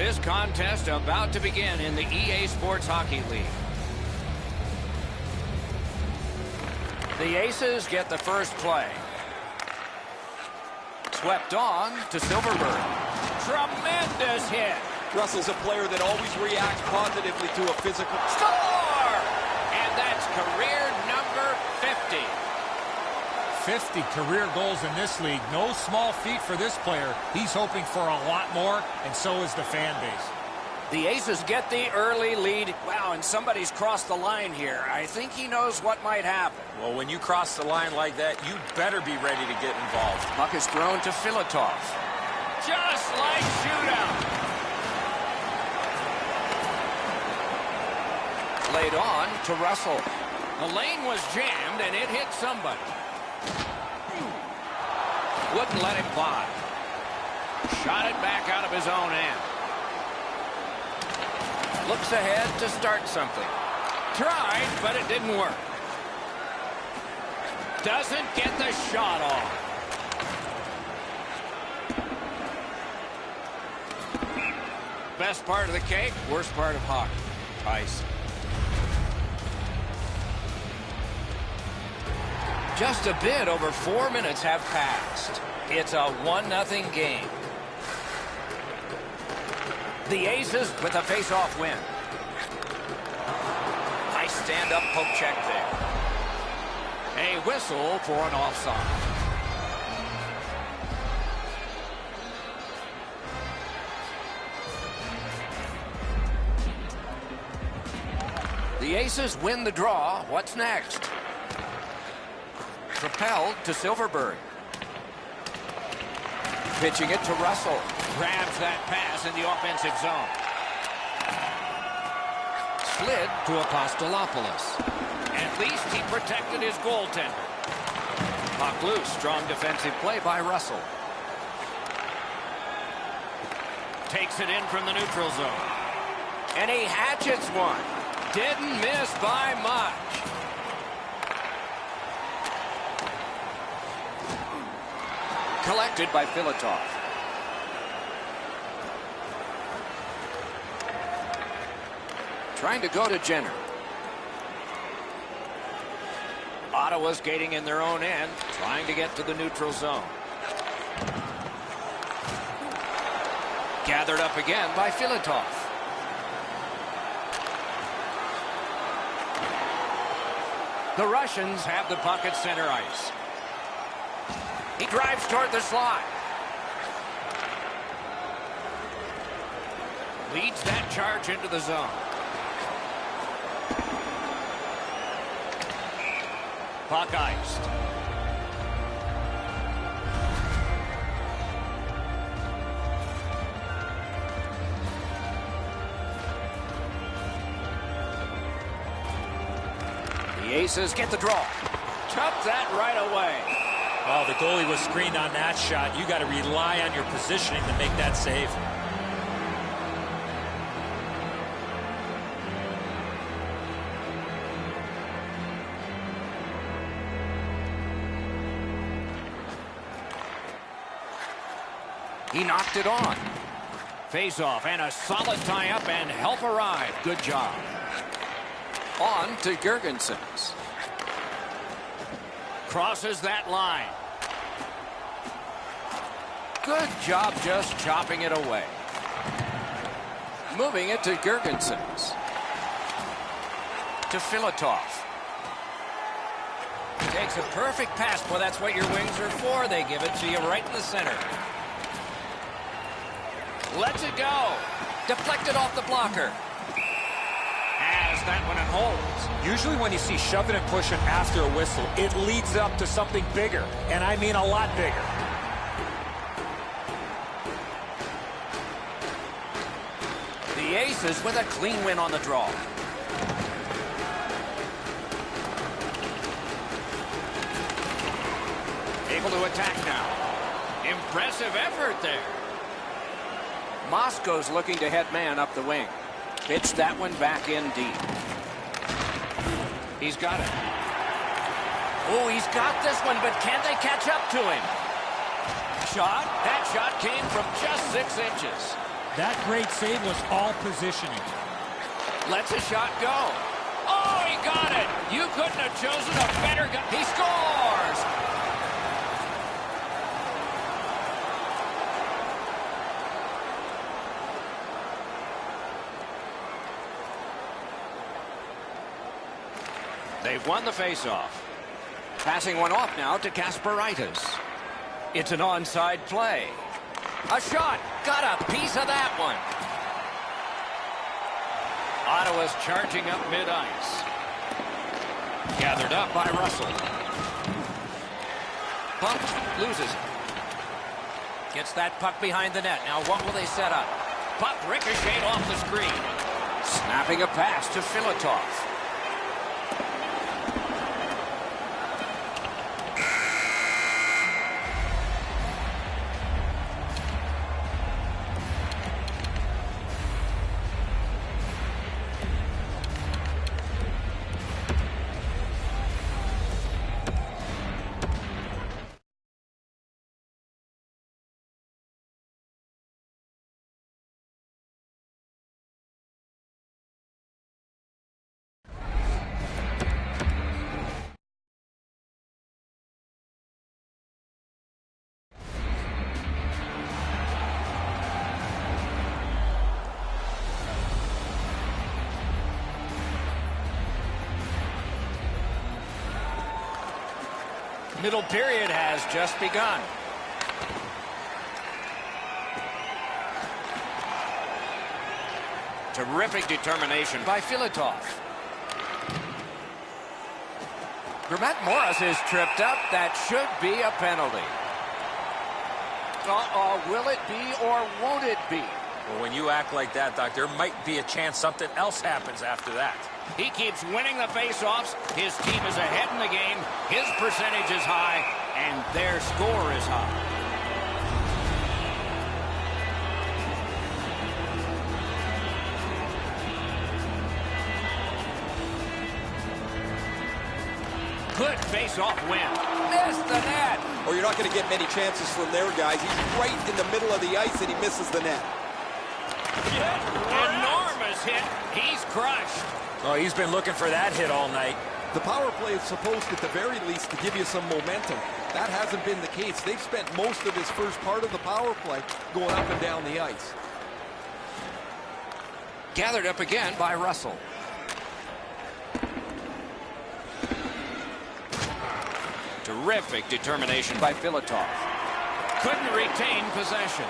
This contest about to begin in the EA Sports Hockey League. The Aces get the first play. Swept on to Silverberg. Tremendous hit. Russell's a player that always reacts positively to a physical... Score! And that's career number 50. 50 career goals in this league. No small feat for this player. He's hoping for a lot more, and so is the fan base. The Aces get the early lead. Wow, and somebody's crossed the line here. I think he knows what might happen. Well, when you cross the line like that, you better be ready to get involved. Puck is thrown to Filatov. Just like shootout. Played on to Russell. The lane was jammed, and it hit somebody. Wouldn't let him by. Shot it back out of his own end. Looks ahead to start something. Tried, but it didn't work. Doesn't get the shot off. Best part of the cake, worst part of hockey. Ice. Just a bit over 4 minutes have passed. It's a 1-0 game. The Aces with a face-off win. Nice stand-up poke check there. A whistle for an offside. The Aces win the draw. What's next? Propelled to Silverberg. Pitching it to Russell. Grabs that pass in the offensive zone. Slid to Apostolopoulos. At least he protected his goaltender. Puck loose. Strong defensive play by Russell. Takes it in from the neutral zone. And he hatchets one. Didn't miss by much. Collected by Filatov. Trying to go to Jenner. Ottawa's skating in their own end, trying to get to the neutral zone. Gathered up again by Filatov. The Russians have the puck at center ice. He drives toward the slot. Leads that charge into the zone. Puck iced. The Aces get the draw. Took that right away. Well, the goalie was screened on that shot. You got to rely on your positioning to make that save. He knocked it on. Face-off and a solid tie-up and help arrive. Good job. On to Girgensons. Crosses that line. Good job just chopping it away. Moving it to Girgensons. To Filatov. Takes a perfect pass. Well, that's what your wings are for. They give it to you right in the center. Lets it go. Deflected off the blocker. Has that one and holds. Usually when you see shoving and pushing after a whistle, it leads up to something bigger. And I mean a lot bigger. The Aces with a clean win on the draw. Able to attack now. Impressive effort there. Moscow's looking to head man up the wing. Pitched that one back in deep. He's got it. Oh, he's got this one, but can they catch up to him? Shot. That shot came from just 6 inches. That great save was all positioning. Lets a shot go. Oh, he got it. You couldn't have chosen a better guy. He scores. They've won the faceoff. Passing one off now to Kasperitis. It's an onside play. A shot. Got a piece of that one. Ottawa's charging up mid-ice. Gathered up by Russell. Pumped. Loses it. Gets that puck behind the net. Now what will they set up? Puck ricocheted off the screen. Snapping a pass to Filatov. Middle period has just begun. Terrific determination by Filatov. Grant Morris is tripped up. That should be a penalty. Will it be or won't it be? Well, when you act like that, Doc, there might be a chance something else happens after that. He keeps winning the faceoffs. His team is ahead in the game. His percentage is high, and their score is high. Good face-off win. Missed the net. Or you're not going to get many chances from there, guys. He's right in the middle of the ice, and he misses the net. Enormous hit. He's crushed. Oh, he's been looking for that hit all night. The power play is supposed, at the very least, to give you some momentum. That hasn't been the case. They've spent most of this first part of the power play going up and down the ice. Gathered up again by Russell. Terrific determination by Filatov. Couldn't retain possession.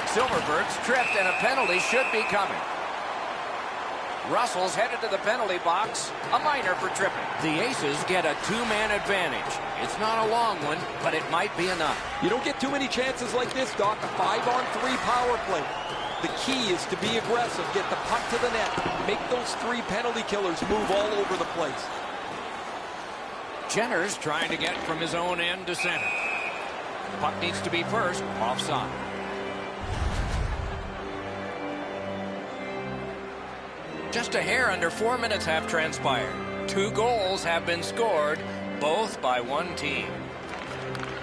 Silverberg's tripped, and a penalty should be coming. Russell's headed to the penalty box. A minor for tripping. The Aces get a two-man advantage. It's not a long one, but it might be enough. You don't get too many chances like this, Doc. A 5-on-3 power play. The key is to be aggressive, get the puck to the net, make those three penalty killers move all over the place. Jenner's trying to get from his own end to center. Puck needs to be first, offside. Just a hair under 4 minutes have transpired. 2 goals have been scored, both by one team.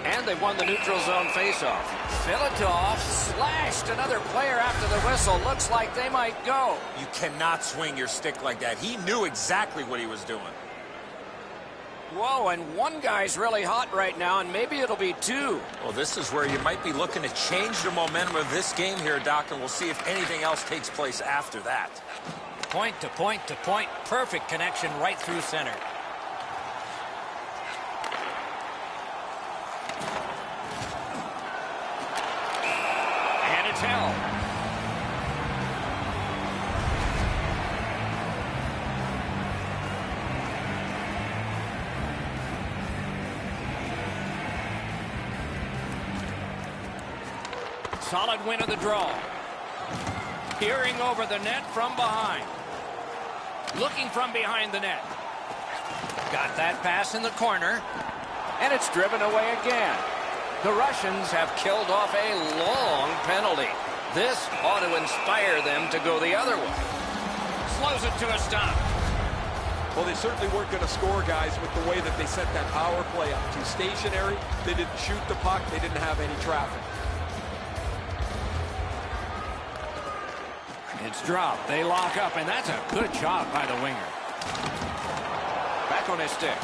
And they've won the neutral zone faceoff. Filatov slashed another player after the whistle. Looks like they might go. You cannot swing your stick like that. He knew exactly what he was doing. Whoa, and one guy's really hot right now, and maybe it'll be 2. Well, this is where you might be looking to change the momentum of this game here, Doc, and we'll see if anything else takes place after that. Point to point to point. Perfect connection right through center. And it's held. Solid win of the draw. Peering over the net from behind. Looking from behind the net. Got that pass in the corner. And it's driven away again. The Russians have killed off a long penalty. This ought to inspire them to go the other way. Slows it to a stop. Well, they certainly weren't going to score, guys, with the way that they set that power play up. Too stationary. They didn't shoot the puck. They didn't have any traffic. It's dropped. They lock up, and that's a good job by the winger. Back on his stick.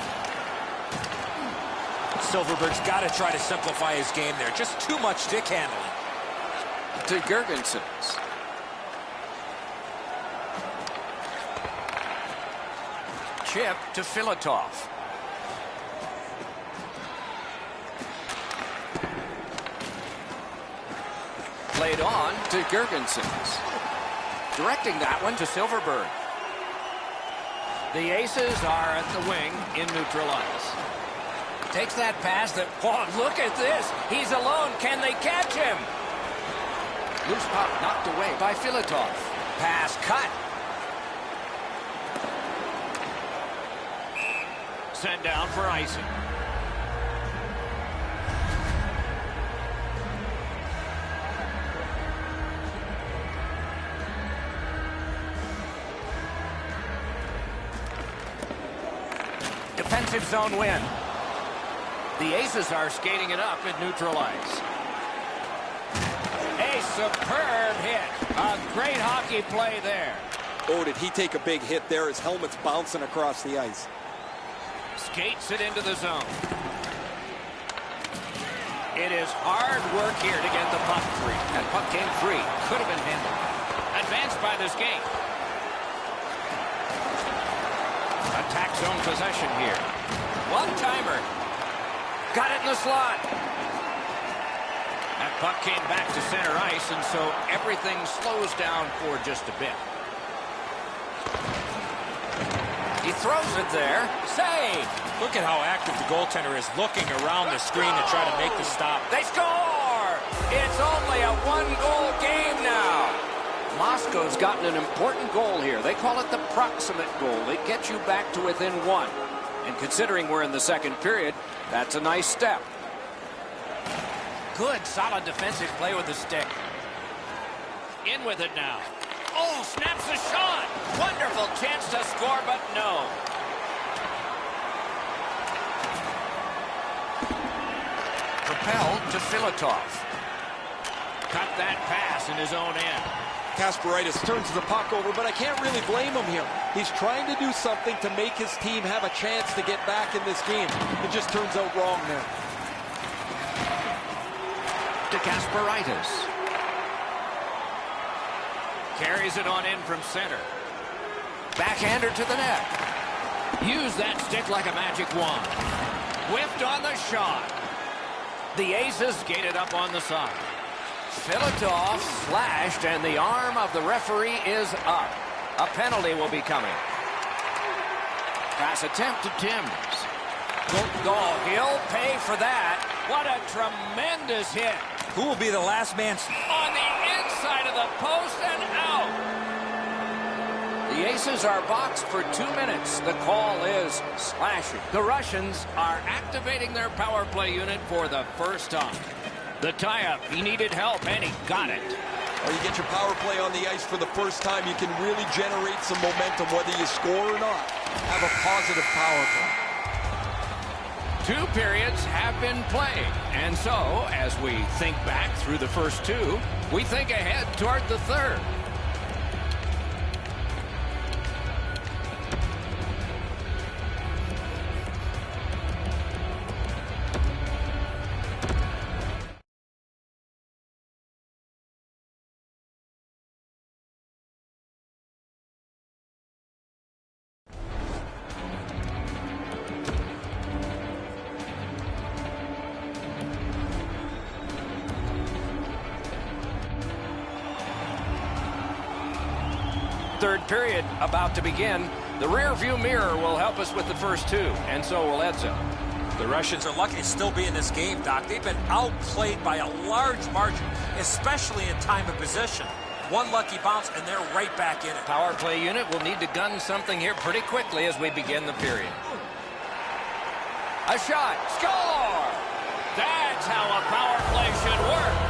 Silverberg's got to try to simplify his game there. Just too much stick handling. To Gergensons. Chip to Filatov. Played on to Gergensons. Directing that one to Silverberg. The Aces are at the wing in neutral ice. Takes that pass that, oh, look at this. He's alone. Can they catch him? Loose puck knocked away by Filatov. Pass cut. Sent down for icing. Defensive zone win. The Aces are skating it up at neutral ice. A superb hit. A great hockey play there. Oh, did he take a big hit there? His helmet's bouncing across the ice. Skates it into the zone. It is hard work here to get the puck free. That puck came free. Could have been handled. Advanced by the skate. Attack zone possession here. One-timer. Got it in the slot. That puck came back to center ice, and so everything slows down for just a bit. He throws it there. Save. Look at how active the goaltender is looking around the screen to try to make the stop. They score! It's only a one-goal game now. Moscow's gotten an important goal here. They call it the proximate goal. It gets you back to within one. And considering we're in the second period, that's a nice step. Good, solid defensive play with the stick. In with it now. Oh, snaps the shot. Wonderful chance to score, but no. Propelled to Filatov. Cut that pass in his own end. Kasparaitis turns the puck over, but I can't really blame him here. He's trying to do something to make his team have a chance to get back in this game. It just turns out wrong there. To Kasparaitis. Carries it on in from center. Backhander to the net. Use that stick like a magic wand. Whipped on the shot. The Aces skated up on the side. Filatov slashed, and the arm of the referee is up. A penalty will be coming. Pass attempt to Timms. Good goal. He'll pay for that. What a tremendous hit. Who will be the last man? On the inside of the post and out. The Aces are boxed for 2 minutes. The call is slashing. The Russians are activating their power play unit for the first time. The tie-up, he needed help, and he got it. Well, you get your power play on the ice for the first time, you can really generate some momentum, whether you score or not. Have a positive power play. 2 periods have been played, and so, as we think back through the first 2, we think ahead toward the third. Third period about to begin. The rear view mirror will help us with the first 2, and so will Edzo. The Russians are lucky to still be in this game, Doc. They've been outplayed by a large margin, especially in time of possession. One lucky bounce, and they're right back in it. Power play unit will need to gun something here pretty quickly as we begin the period. A shot. Score! That's how a power play should work.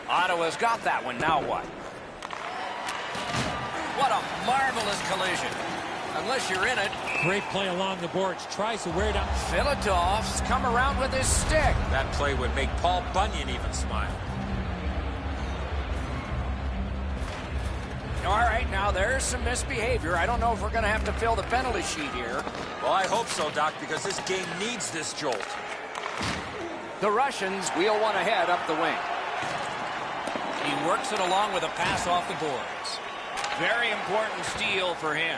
Ottawa's got that one. Now what? What a marvelous collision. unless you're in it. Great play along the boards. Tries to wear it out. Filatov's come around with his stick. That play would make Paul Bunyan even smile. All right, now there's some misbehavior. I don't know if we're going to have to fill the penalty sheet here. Well, I hope so, Doc, because this game needs this jolt. The Russians wheel one ahead up the wing. He works it along with a pass off the boards. Very important steal for him.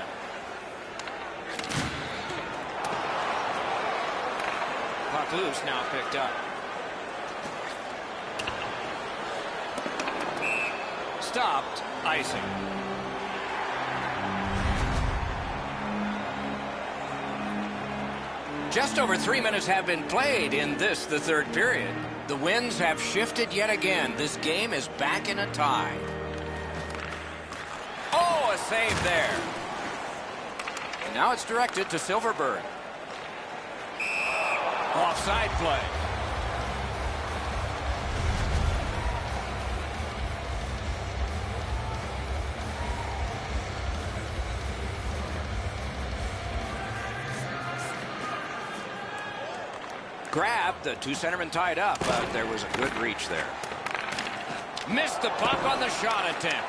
Puck loose, now picked up. Stopped, icing. Just over 3 minutes have been played in this, the third period. The winds have shifted yet again. This game is back in a tie. Oh, a save there. And now it's directed to Silverberg. Offside play. Grab, the two centermen tied up, but there was a good reach there. Missed the puck on the shot attempt.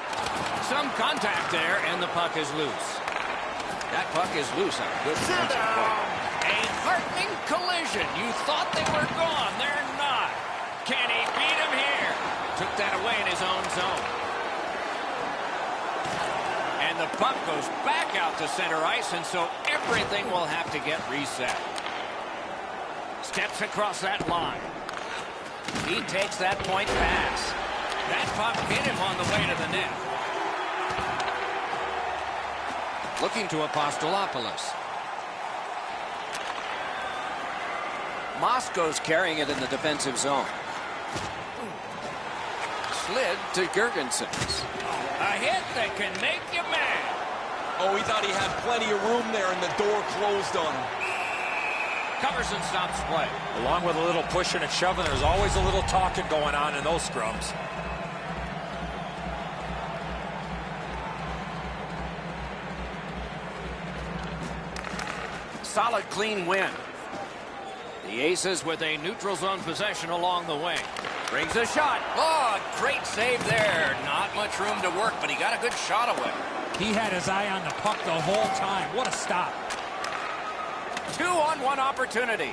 Some contact there, and the puck is loose. That puck is loose on a good defensive play. A heartening collision. You thought they were gone. They're not. Can he beat him here? Took that away in his own zone. And the puck goes back out to center ice, and so everything will have to get reset. Steps across that line. He takes that point pass. That puck hit him on the way to the net. Looking to Apostolopoulos. Moscow's carrying it in the defensive zone. Slid to Girgensons. A hit that can make you mad. Oh, he thought he had plenty of room there, and the door closed on him. Covers and stops play. Along with a little pushing and shoving, there's always a little talking going on in those scrums. Solid, clean win. The Aces with a neutral zone possession along the wing. Brings a shot. Oh, great save there. Not much room to work, but he got a good shot away. He had his eye on the puck the whole time. What a stop. 2-on-1 opportunity.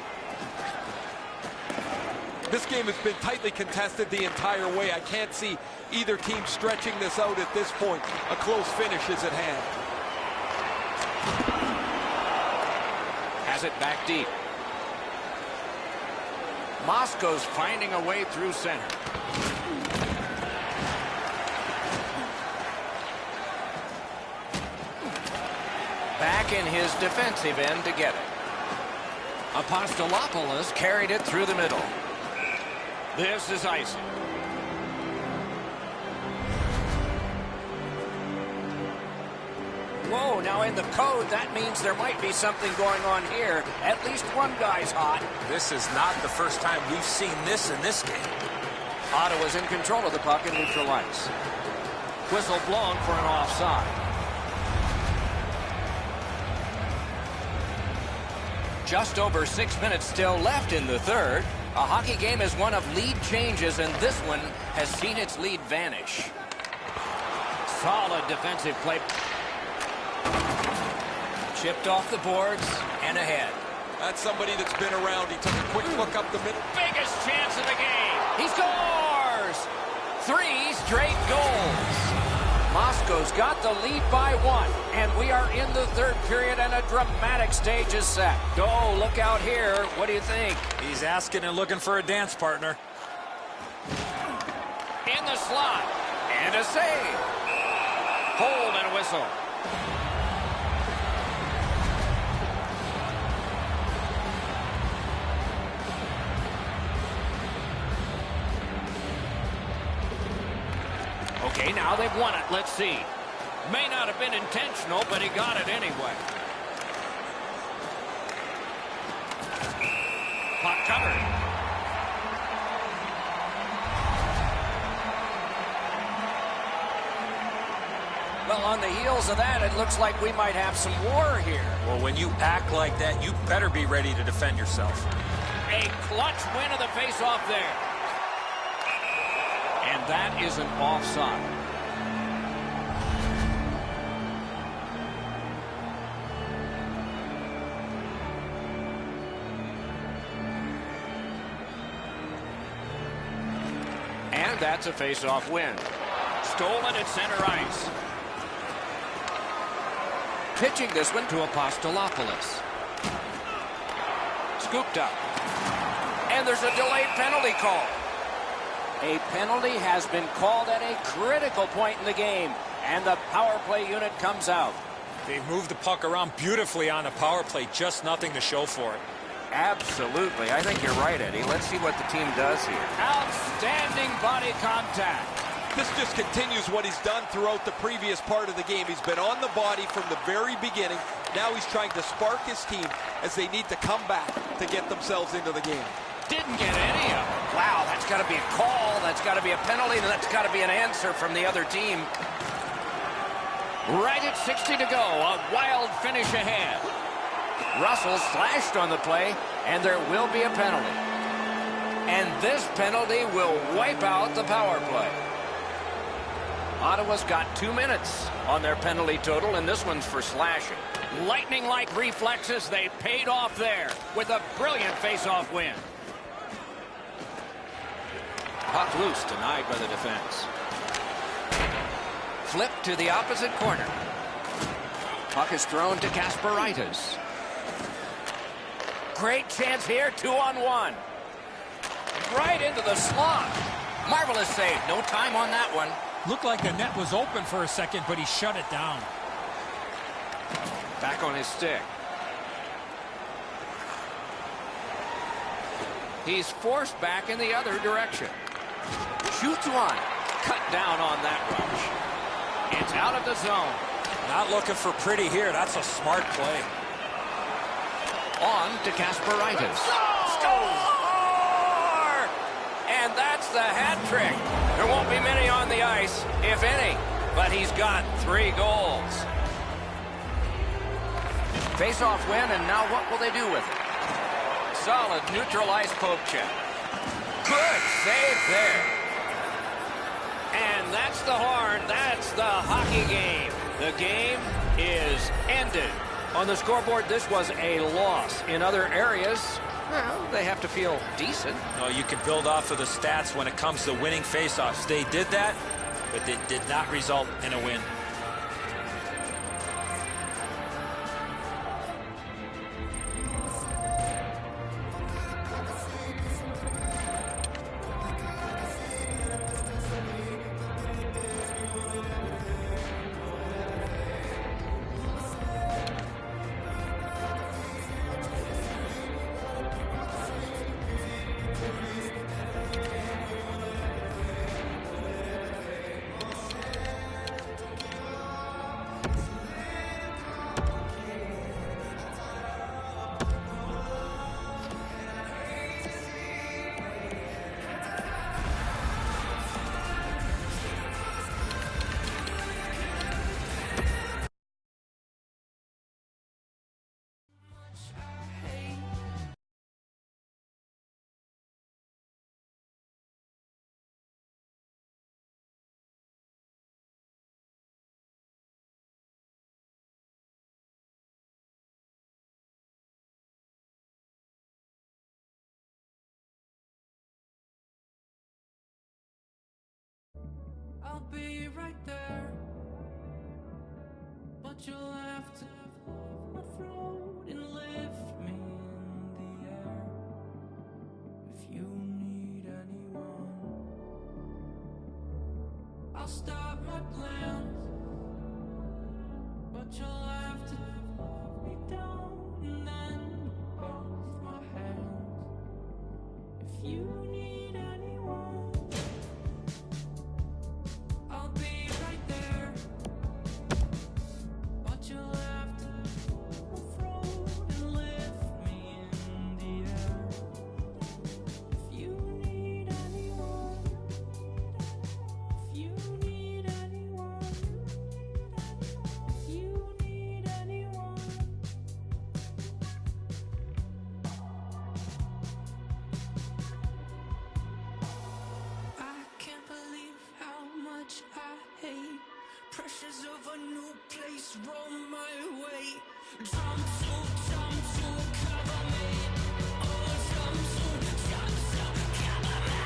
This game has been tightly contested the entire way. I can't see either team stretching this out at this point. A close finish is at hand. Has it back deep. Moscow's finding a way through center. Back in his defensive end to get it. Apostolopoulos carried it through the middle. This is icing. Whoa, now in the code, that means there might be something going on here. At least one guy's hot. This is not the first time we've seen this in this game. Ottawa's in control of the puck in neutral ice. Whistle blown for an offside. Just over 6 minutes still left in the third. A hockey game is one of lead changes, and this one has seen its lead vanish. Solid defensive play. Chipped off the boards and ahead. That's somebody that's been around. He took a quick look up the middle. Biggest chance of the game. He scores! 3 straight goals. Moscow's got the lead by 1, and we are in the third period, and a dramatic stage is set. Oh, look out here. What do you think? He's asking and looking for a dance partner. In the slot, and a save. Hold and a whistle. Okay, now they've won it. Let's see. May not have been intentional, but he got it anyway. Puck covered. Well, on the heels of that, it looks like we might have some war here. Well, when you act like that, you better be ready to defend yourself. A clutch win of the faceoff there. And that is an offside. And that's a faceoff win. Stolen at center ice. Pitching this one to Apostolopoulos. Scooped up. And there's a delayed penalty call. A penalty has been called at a critical point in the game, and the power play unit comes out. They've moved the puck around beautifully on the power play, just nothing to show for it. Absolutely. I think you're right, Eddie. Let's see what the team does here. Outstanding body contact. This just continues what he's done throughout the previous part of the game. He's been on the body from the very beginning. Now he's trying to spark his team as they need to come back to get themselves into the game. Didn't get any of it. Wow, that's got to be a call. That's got to be a penalty. And that's got to be an answer from the other team. Right at 60 to go. A wild finish ahead. Russell slashed on the play, and there will be a penalty. And this penalty will wipe out the power play. Ottawa's got 2 minutes on their penalty total, and this one's for slashing. Lightning-like reflexes, they paid off there with a brilliant face-off win. Puck loose, denied by the defense. Flip to the opposite corner. Puck is thrown to Kasparaitis. Great chance here, 2-on-1. Right into the slot. Marvelous save, no time on that one. Looked like the net was open for a second, but he shut it down. Back on his stick. He's forced back in the other direction. Shoots one. Cut down on that rush. It's out of the zone. Not looking for pretty here. That's a smart play. On to Kasparaitis. Score! And that's the hat trick. There won't be many on the ice, if any, but he's got 3 goals. Face-off win, and now what will they do with it? Solid neutral ice poke check. Good save there. And that's the horn. That's the hockey game. The game is ended. On the scoreboard, this was a loss. In other areas, well, they have to feel decent. No, you can build off of the stats when it comes to winning faceoffs. They did that, but it did not result in a win. I'll be right there, but you'll have to leave my throat and lift me in the air. If you need anyone, I'll stop my plans, but you'll have to hold me down and then both my hands. If you need anyone, I'll be right there, but you'll have to hold my throat and lift me in the air. If you need anyone, if you need anyone, Pressures of a new place roll my way. Jump to cover me. Oh, jump to cover me.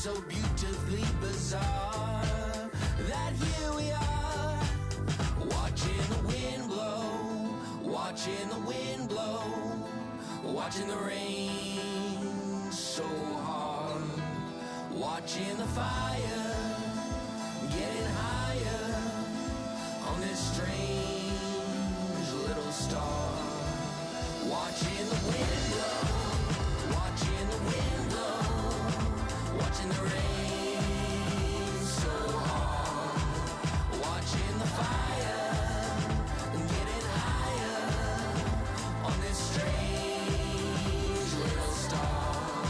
so beautifully bizarre that here we are, watching the wind blow, watching the wind blow, watching the rain so hard, watching the fire getting higher on this strange little star, watching the wind blow, watching the wind blow, watching the rain so hard, watching the fire getting higher on this strange little star.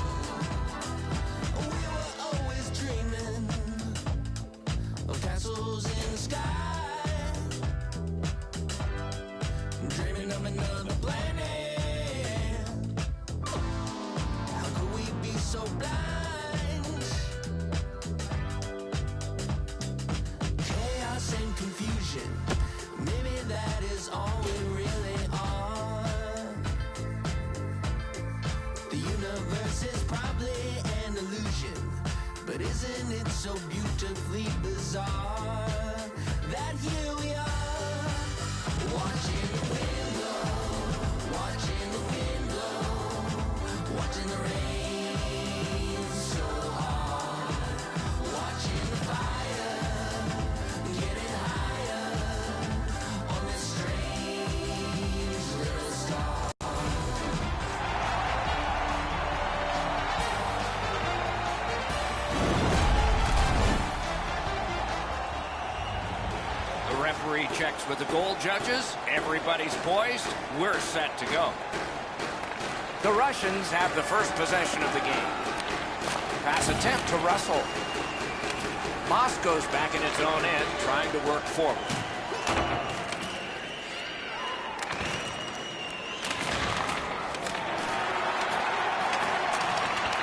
We were always dreaming of castles in the sky, dreaming of another planet. How could we be so blind? Chaos and confusion, maybe that is all we really are. The universe is probably an illusion, but isn't it so beautifully bizarre that here we are, watching the wind blow, watching the wind blow, watching the rain so hard, watching the fire getting higher on this strange little star. The referee checks with the goal judges. Everybody's poised. We're set to go. The Russians have the first possession of the game. Pass attempt to Russell. Moscow's back in its own end, trying to work forward.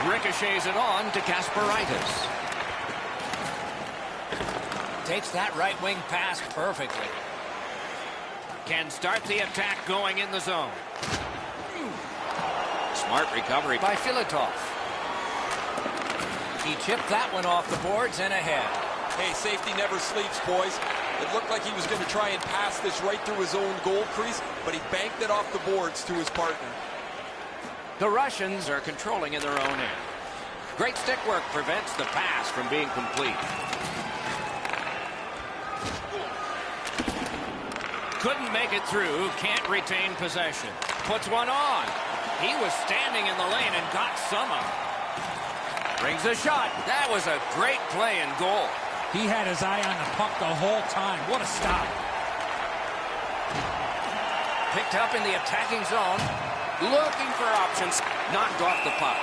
Ricochets it on to Kasparaitis. Takes that right wing pass perfectly. Can start the attack going in the zone. Smart recovery by Filatov. He chipped that one off the boards and ahead. Hey, safety never sleeps, boys. It looked like he was going to try and pass this right through his own goal crease, but he banked it off the boards to his partner. The Russians are controlling in their own end. Great stick work prevents the pass from being complete. Couldn't make it through, can't retain possession. Puts one on. He was standing in the lane and got some of it. Brings a shot. That was a great play and goal. He had his eye on the puck the whole time. What a stop. Picked up in the attacking zone. Looking for options. Knocked off the puck.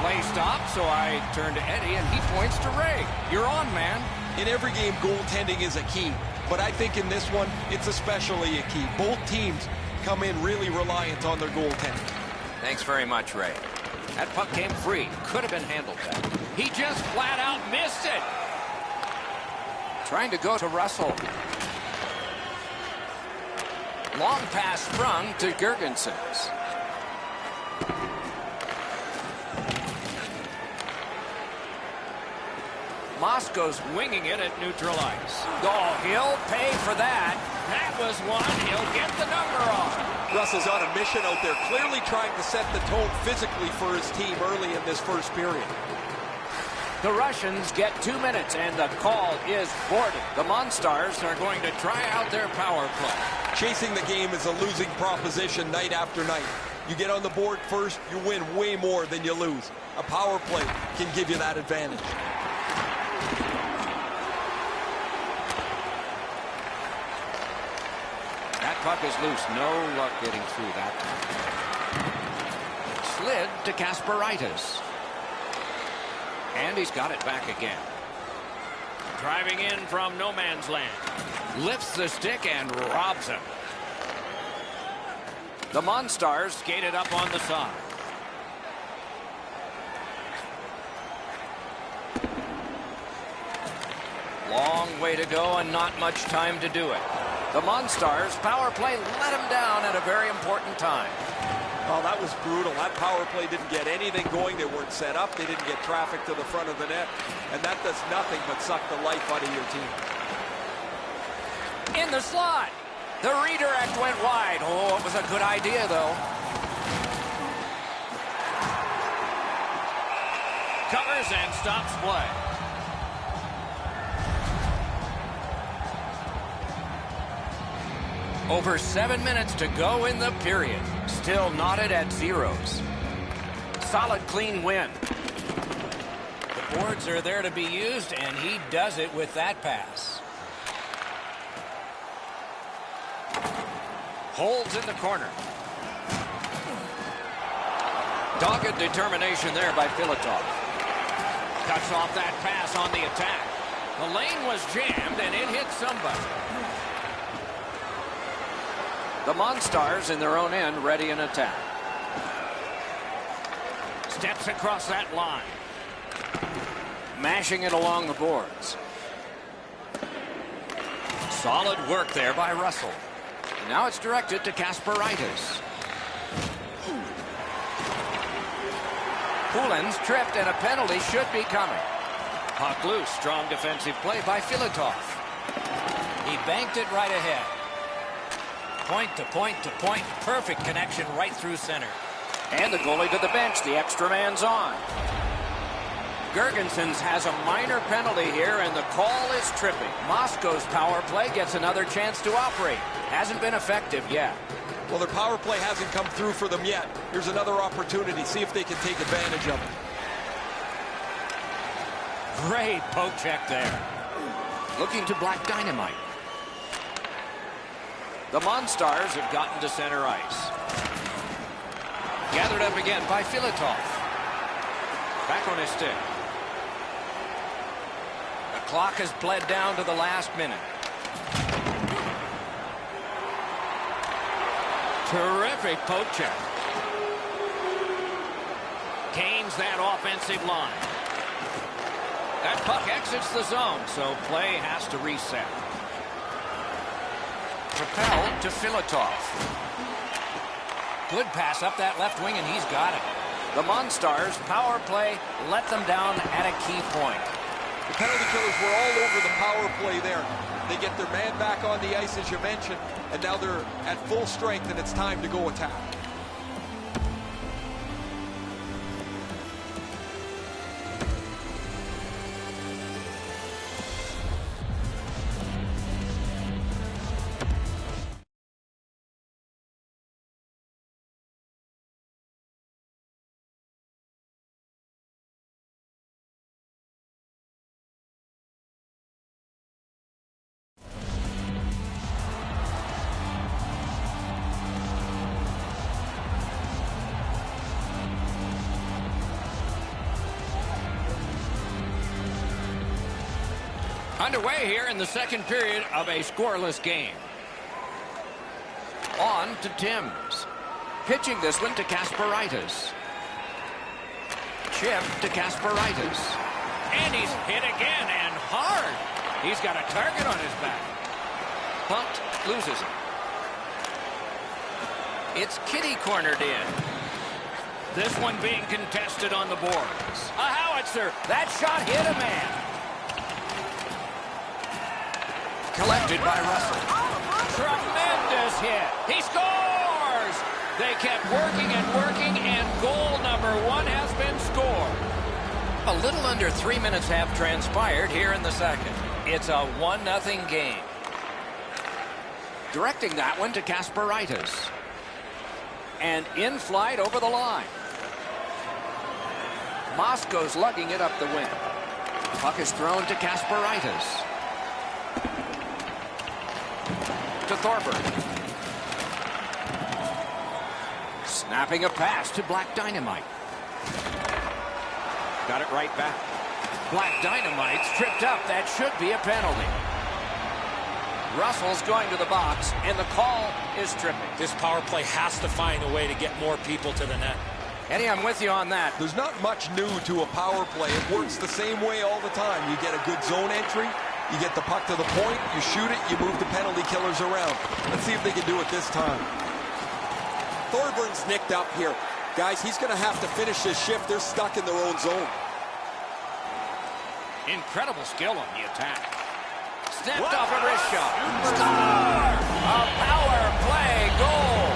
Play stopped, so I turn to Eddie, and he points to Ray. You're on, man. In every game, goaltending is a key, but I think in this one, it's especially a key. Both teams come in really reliant on their goaltending. Thanks very much, Ray. That puck came free. Could have been handled better. He just flat out missed it. Trying to go to Russell. Long pass sprung to Girgensons. Moscow's winging it at neutral ice. Oh, he'll pay for that. That was one. He'll get the number off. Russell's on a mission out there, clearly trying to set the tone physically for his team early in this first period. The Russians get 2 minutes, and the call is boarded. The Monstars are going to try out their power play. Chasing the game is a losing proposition night after night. You get on the board first, you win way more than you lose. A power play can give you that advantage. That puck is loose. No luck getting through that. Slid to Kasparaitis. And he's got it back again. Driving in from no man's land. Lifts the stick and robs him. The Monstars skated up on the side. Long way to go and not much time to do it. The Monstars power play let him down at a very important time. Oh, that was brutal. That power play didn't get anything going. They weren't set up. They didn't get traffic to the front of the net. And that does nothing but suck the life out of your team. In the slot. The redirect went wide. Oh, it was a good idea, though. Covers and stops play. Over 7 minutes to go in the period. Still knotted at zeros. Solid, clean win. The boards are there to be used, and he does it with that pass. Holds in the corner. Dogged determination there by Filatov. Cuts off that pass on the attack. The lane was jammed, and it hit somebody. The Monstars in their own end ready an attack. Steps across that line. Mashing it along the boards. Solid work there by Russell. Now it's directed to Kasparaitis. Poulin's tripped and a penalty should be coming. Puck loose. Strong defensive play by Filatov. He banked it right ahead. Point to point to point. Perfect connection right through center. And the goalie to the bench. The extra man's on. Gergensons has a minor penalty here, and the call is tripping. Moscow's power play gets another chance to operate. Hasn't been effective yet. Well, their power play hasn't come through for them yet. Here's another opportunity. See if they can take advantage of it. Great poke check there. Looking to Black Dynamite. The Monstars have gotten to center ice. Gathered up again by Filatov. Back on his stick. The clock has bled down to the last minute. Terrific poke check. Gains that offensive line. That puck exits the zone, so play has to reset. Propelled to Filatov. Good pass up that left wing, and he's got it. The Monstars' power play let them down at a key point. The penalty killers were all over the power play there. They get their man back on the ice, as you mentioned, and now they're at full strength, and it's time to go attack. Underway here in the second period of a scoreless game. On to Timms. Pitching this one to Kasparaitis. Chip to Kasparaitis. And he's hit again, and hard. He's got a target on his back. Bumped, loses it. It's kitty cornered in. This one being contested on the boards. A howitzer. That shot hit a man. Collected by Russell. Tremendous hit. He scores! They kept working and working, and goal number 1 has been scored. A little under 3 minutes have transpired here in the second. It's a 1-0 game. Directing that one to Kasparaitis. And in flight over the line. Moscow's lugging it up the wing. Puck is thrown to Kasparaitis. To Thorburn. Snapping a pass to Black Dynamite. Got it right back. Black Dynamite's tripped up. That should be a penalty. Russell's going to the box, and the call is tripping. This power play has to find a way to get more people to the net. Eddie, I'm with you on that. There's not much new to a power play. It works the same way all the time. You get a good zone entry. You get the puck to the point, you shoot it, you move the penalty killers around. Let's see if they can do it this time. Thorburns nicked up here. Guys, he's going to have to finish this shift. They're stuck in their own zone. Incredible skill on the attack. Snapped off a wrist shot. Score! A power play goal.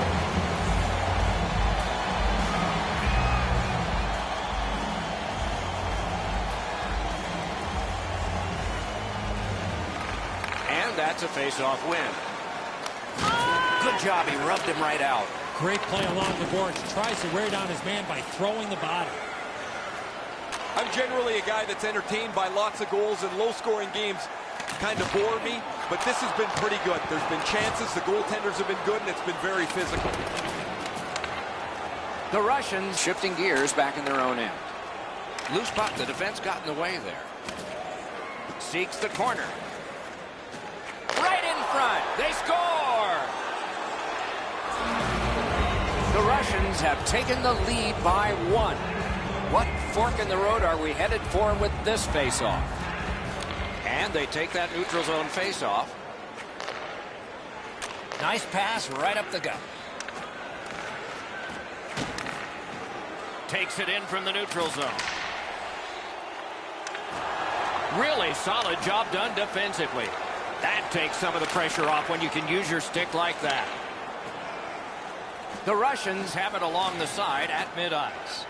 And that's a face-off win. Good job. He rubbed him right out. Great play along the boards. Tries to wear down his man by throwing the body. I'm generally a guy that's entertained by lots of goals, and low-scoring games kind of bore me, but this has been pretty good. There's been chances, the goaltenders have been good, and it's been very physical. The Russians shifting gears back in their own end. Loose puck, the defense got in the way there. Seeks the corner. Right in front, they score! The Russians have taken the lead by 1. What fork in the road are we headed for with this face-off? And they take that neutral zone face-off. Nice pass right up the gut. Takes it in from the neutral zone. Really solid job done defensively. That takes some of the pressure off when you can use your stick like that. The Russians have it along the side at mid-ice.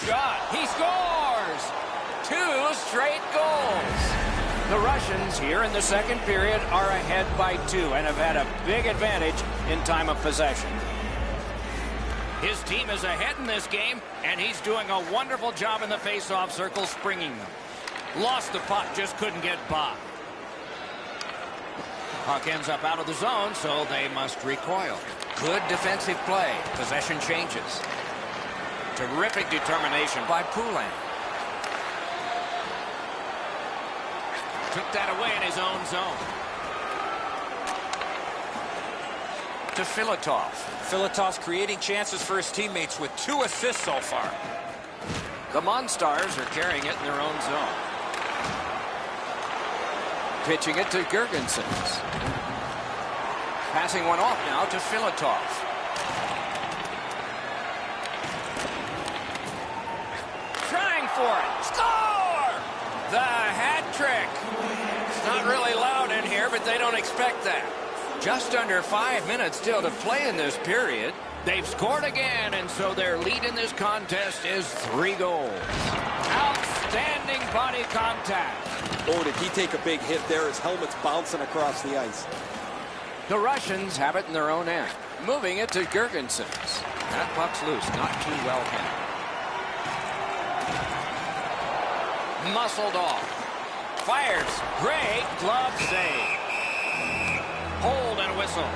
Shot. He scores! 2 straight goals. The Russians here in the second period are ahead by 2 and have had a big advantage in time of possession. His team is ahead in this game, and he's doing a wonderful job in the face-off circle, springing them. Lost the puck, just couldn't get by. Puck ends up out of the zone, so they must recoil. Good defensive play. Possession changes. Terrific determination by Poulin. Took that away in his own zone. To Filatov. Filatov's creating chances for his teammates with 2 assists so far. The Monstars are carrying it in their own zone. Pitching it to Girgensons. Passing one off now to Filatov. Trying for it. Score! The hat trick. It's not really loud in here, but they don't expect that. Just under 5 minutes still to play in this period. They've scored again, and so their lead in this contest is 3 goals. Outstanding body contact. Oh, did he take a big hit there? His helmet's bouncing across the ice. The Russians have it in their own end. Moving it to Girgensons. That puck's loose, not too well handled. Muscled off. Fires. Great glove save. Hold and whistle.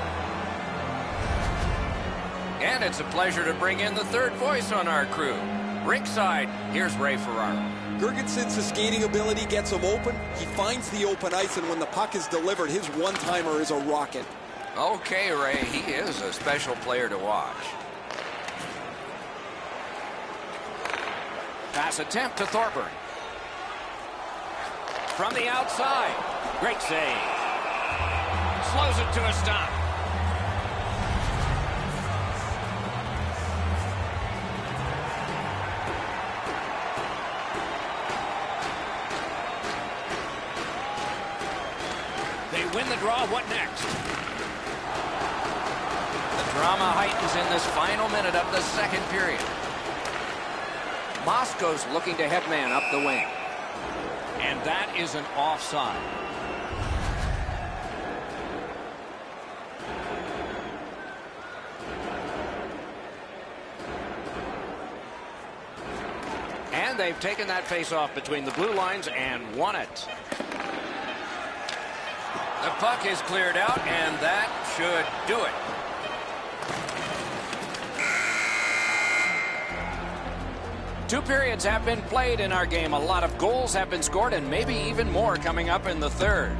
And it's a pleasure to bring in the third voice on our crew. Rinkside, here's Ray Ferraro. Girgensons' skating ability gets him open. He finds the open ice, and when the puck is delivered, his one-timer is a rocket. Okay, Ray, he is a special player to watch. Pass attempt to Thorburn. From the outside. Great save. Slows it to a stop. They win the draw. What next? The drama heightens in this final minute of the second period. Moscow's looking to headman up the wing. And that is an offside. And they've taken that face-off between the blue lines and won it. The puck is cleared out, and that should do it. Two periods have been played in our game. A lot of goals have been scored, and maybe even more coming up in the third.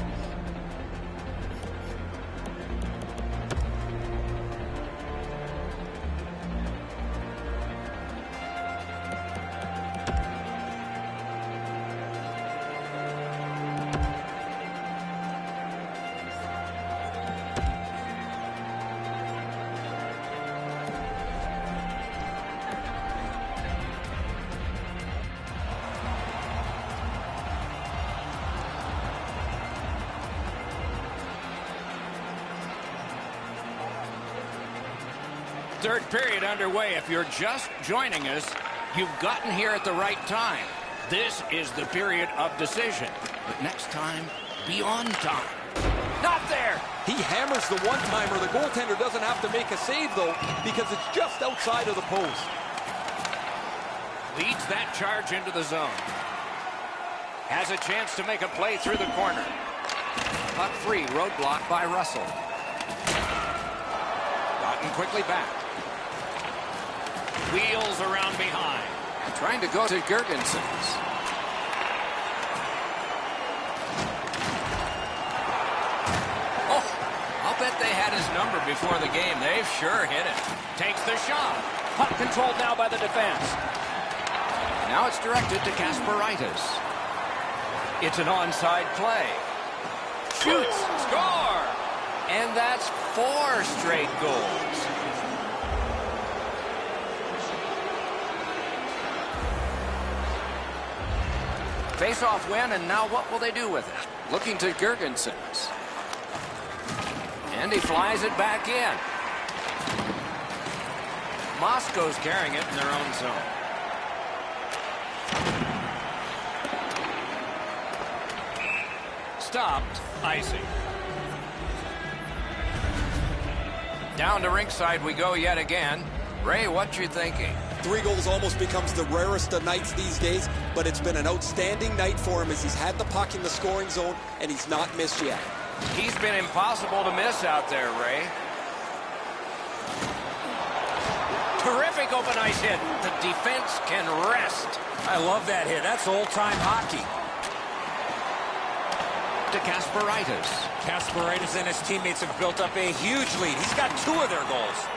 Third period underway. If you're just joining us, you've gotten here at the right time. This is the period of decision. But next time, be on time. Not there. He hammers the one-timer. The goaltender doesn't have to make a save, though, because it's just outside of the post. Leads that charge into the zone. Has a chance to make a play through the corner. Puck free, roadblock by Russell. Gotten quickly back. Wheels around behind. Trying to go to Gergensons. Oh, I'll bet they had his number before the game. They've sure hit it. Takes the shot. Puck controlled now by the defense. Now it's directed to Kasparaitis. It's an onside play. Shoots. Score! And that's 4 straight goals. Face-off win, and now what will they do with it? Looking to Gergensons. And he flies it back in. Moscow's carrying it in their own zone. Stopped. Icing. Down to rinkside we go yet again. Ray, what you thinking? 3 goals almost becomes the rarest of nights these days, but it's been an outstanding night for him as he's had the puck in the scoring zone, and he's not missed yet. He's been impossible to miss out there, Ray. Terrific open ice hit. The defense can rest. I love that hit. That's old-time hockey. To Kasparaitis. Kasparaitis and his teammates have built up a huge lead. He's got 2 of their goals.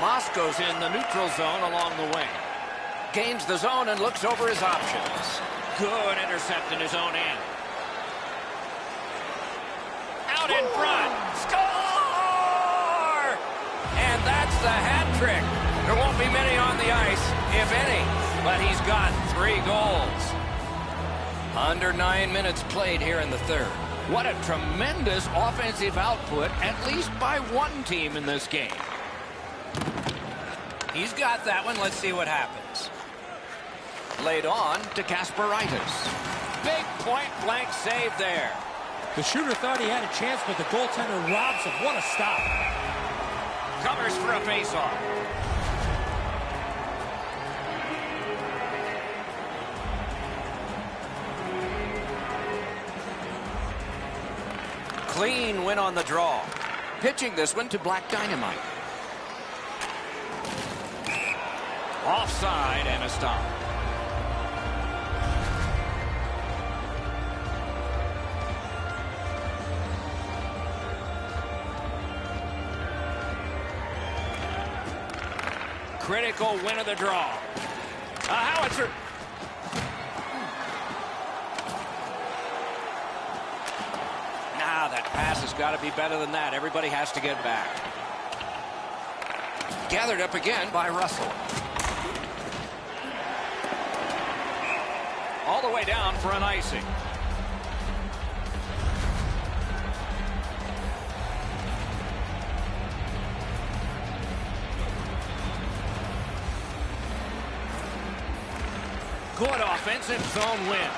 Moscow's in the neutral zone along the wing. Gains the zone and looks over his options. Good intercept in his own end. Out in front. Score! And that's the hat trick. There won't be many on the ice, if any, but he's got 3 goals. Under 9 minutes played here in the third. What a tremendous offensive output, at least by one team in this game. He's got that one. Let's see what happens. Laid on to Kasparaitis. Big point-blank save there. The shooter thought he had a chance, but the goaltender robs him. What a stop. Covers for a face-off. Clean win on the draw. Pitching this one to Black Dynamite. Offside and a stop. Critical win of the draw. A howitzer. That pass has got to be better than that. Everybody has to get back. Gathered up again by Russell. All the way down for an icing. Good offensive zone win.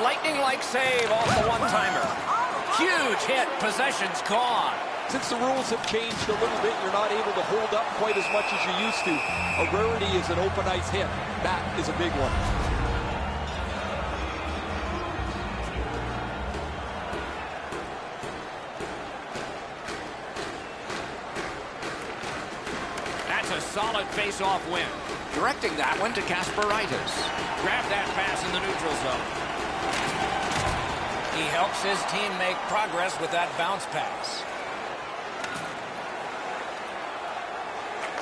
Lightning-like save off the one-timer. Huge hit. Possession's gone. Since the rules have changed a little bit, you're not able to hold up quite as much as you used to. A rarity is an open ice hit. That is a big one. That's a solid face-off win. Directing that one to Kasparaitis. Grab that pass in the neutral zone. He helps his team make progress with that bounce pass.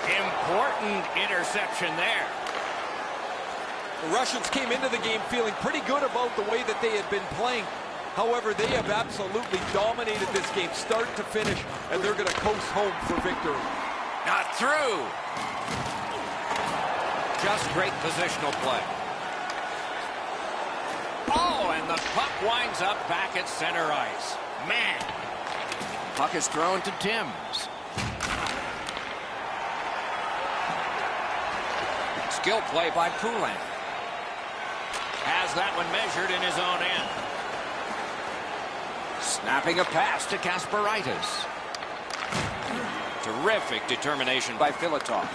Important interception there. The Russians came into the game feeling pretty good about the way that they had been playing. However, they have absolutely dominated this game start to finish, and they're going to coast home for victory. Not through. Just great positional play. Oh, and the puck winds up back at center ice. Man. Puck is thrown to Timms. skill play by Poulin. Has that one measured in his own end. Snapping a pass to Kasparaitis. Terrific determination by Filatov.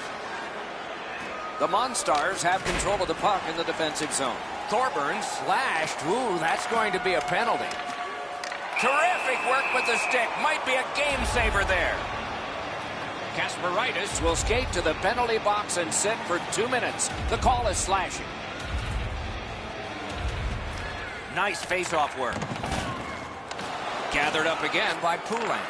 The Monstars have control of the puck in the defensive zone. Thorburn slashed. Ooh, that's going to be a penalty. Terrific work with the stick. Might be a game saver there. Kasparaitis will skate to the penalty box and sit for 2 minutes. The call is slashing. Nice face-off work. Gathered up again by Poulin.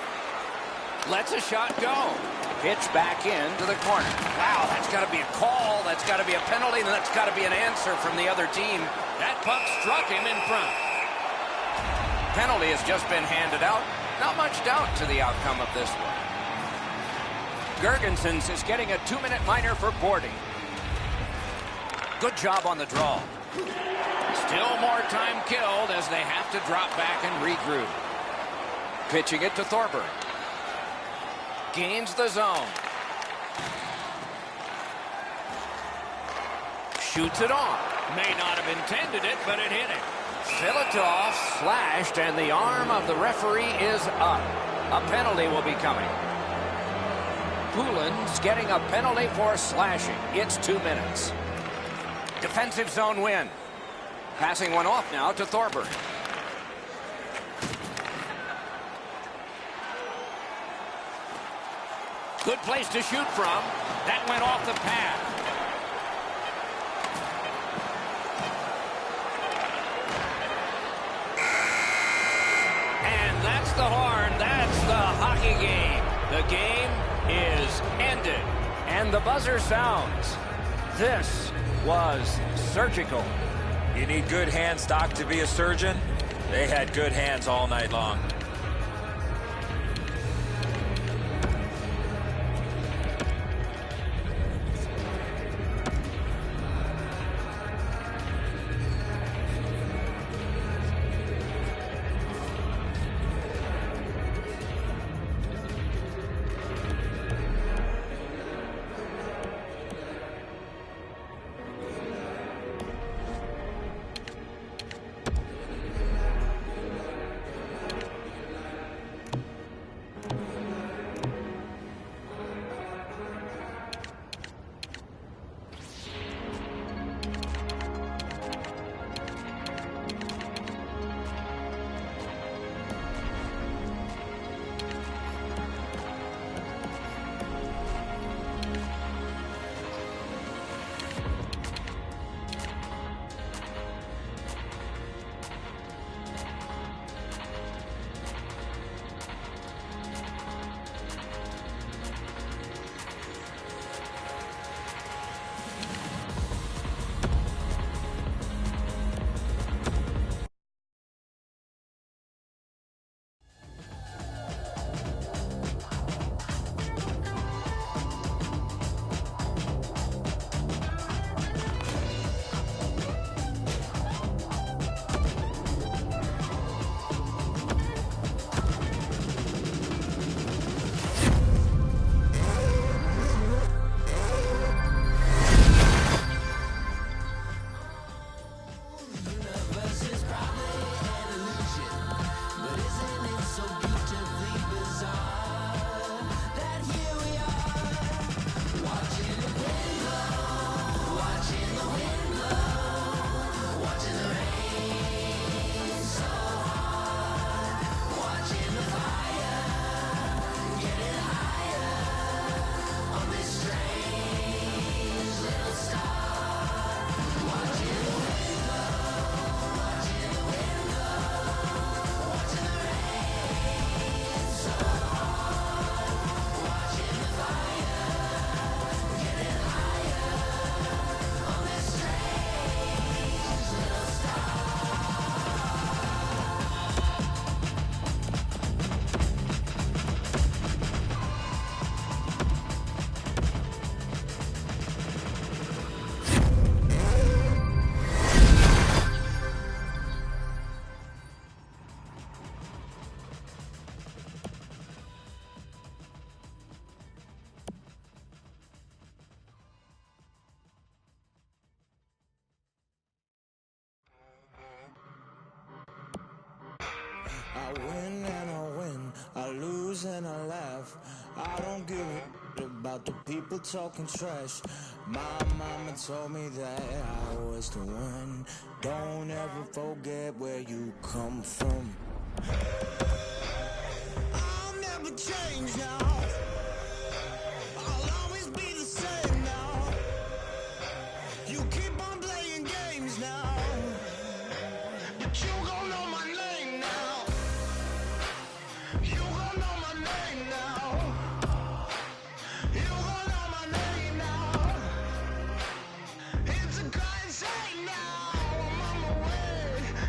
Lets a shot go. Pitch back into the corner. Wow, that's got to be a call. That's got to be a penalty. And that's got to be an answer from the other team. That puck struck him in front. Penalty has just been handed out. Not much doubt to the outcome of this one. Gergensons is getting a 2-minute minor for boarding. Good job on the draw. Still more time killed as they have to drop back and regroup. Pitching it to Thorburn. Gains the zone. Shoots it on. May not have intended it, but it hit him. Filatov slashed, and the arm of the referee is up. A penalty will be coming. Poulin's getting a penalty for slashing. It's 2 minutes. Defensive zone win. Passing one off now to Thorburn. Good place to shoot from. That went off the pad. And that's the horn. That's the hockey game. The game is ended. And the buzzer sounds. This was surgical. You need good hands, Doc, to be a surgeon. They had good hands all night long. win and I win, I lose and I laugh. I don't give a about the people talking trash. My mama told me that I was the one. Don't ever forget where you come from. I'll never change now. I'll always be the same now. You keep on playing games now, but you gon' know my name now. You gon' know my name now. You gon' know my name now. It's a kind shame now. I'm on my way.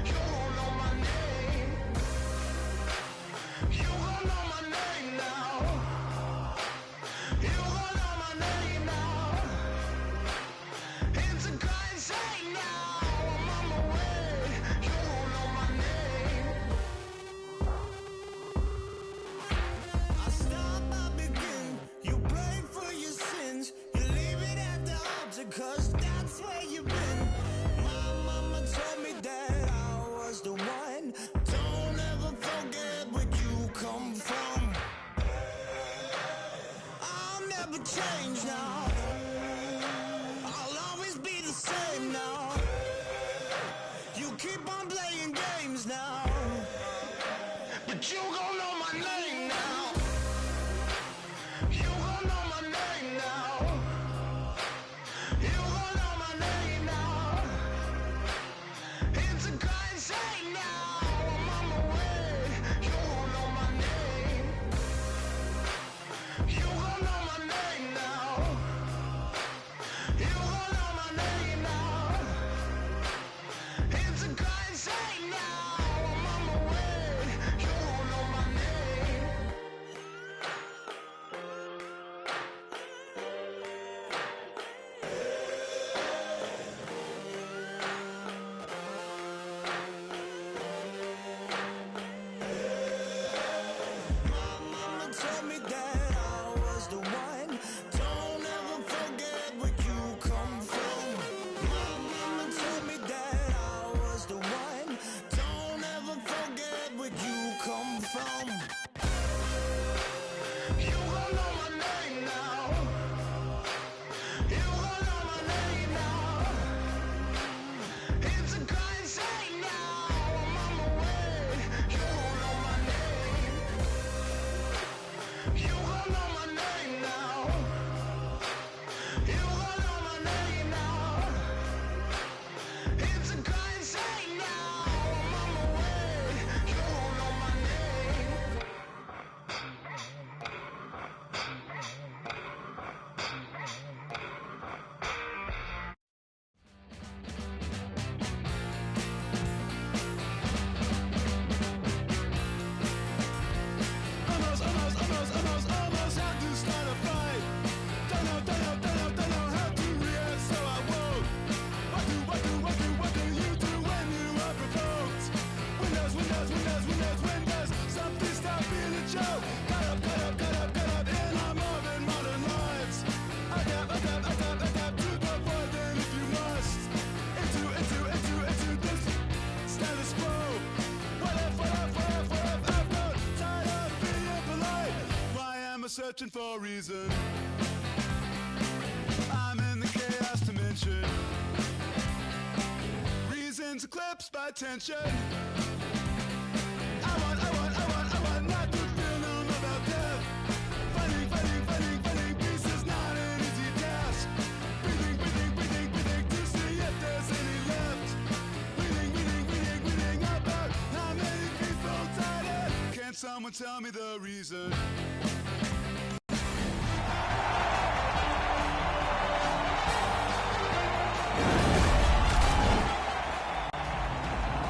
You gon' know my name. You gon' know my name now. You gon' know my name now. It's a kind shame now. I'm on my way. You gon' know my name. I stop, I begin. You pray for your sins. You leave it at the altar, 'cause that's where you've been. My mama told me that I was the one. Don't ever forget where you come from. I'll never change now. I'll always be the same now. You keep on playing games now, but you gon' know my name now. You gon' know my name now. You gon' know my name now. It's a kind shame now. I'm on my way. You gon' know my name. You gon' know my name now. You gon' know my name now. It's a kind shame now. I'm on my way. You gon' know my name. My mama told me that I was the one. Don't ever forget where you come from. My mama told me that I was the one. Don't ever forget where you come from. You gon' know my name now. You gon' know my name now. It's a kind shame now. I'm on my way. You gon' know my name. You gon' know my name now. You gon' know my name now. It's a kind shame now. I'm on my way. You gon' know my name. Almost had to start a fight. Don't know how to react, so I won't. What do you do when you are provoked? Windows, something stop being a joke. Cut up in our modern lives. Adapt to the void then if you must. Into this status quo. What if, I've got tired of being polite. Why am I searching for a reason? I'm in the chaos dimension. Reasons eclipsed by tension. I want not to feel numb about death. Finding peace is not an easy task. Breathing to see if there's any left. Reading about how many people died. Can someone tell me the reason?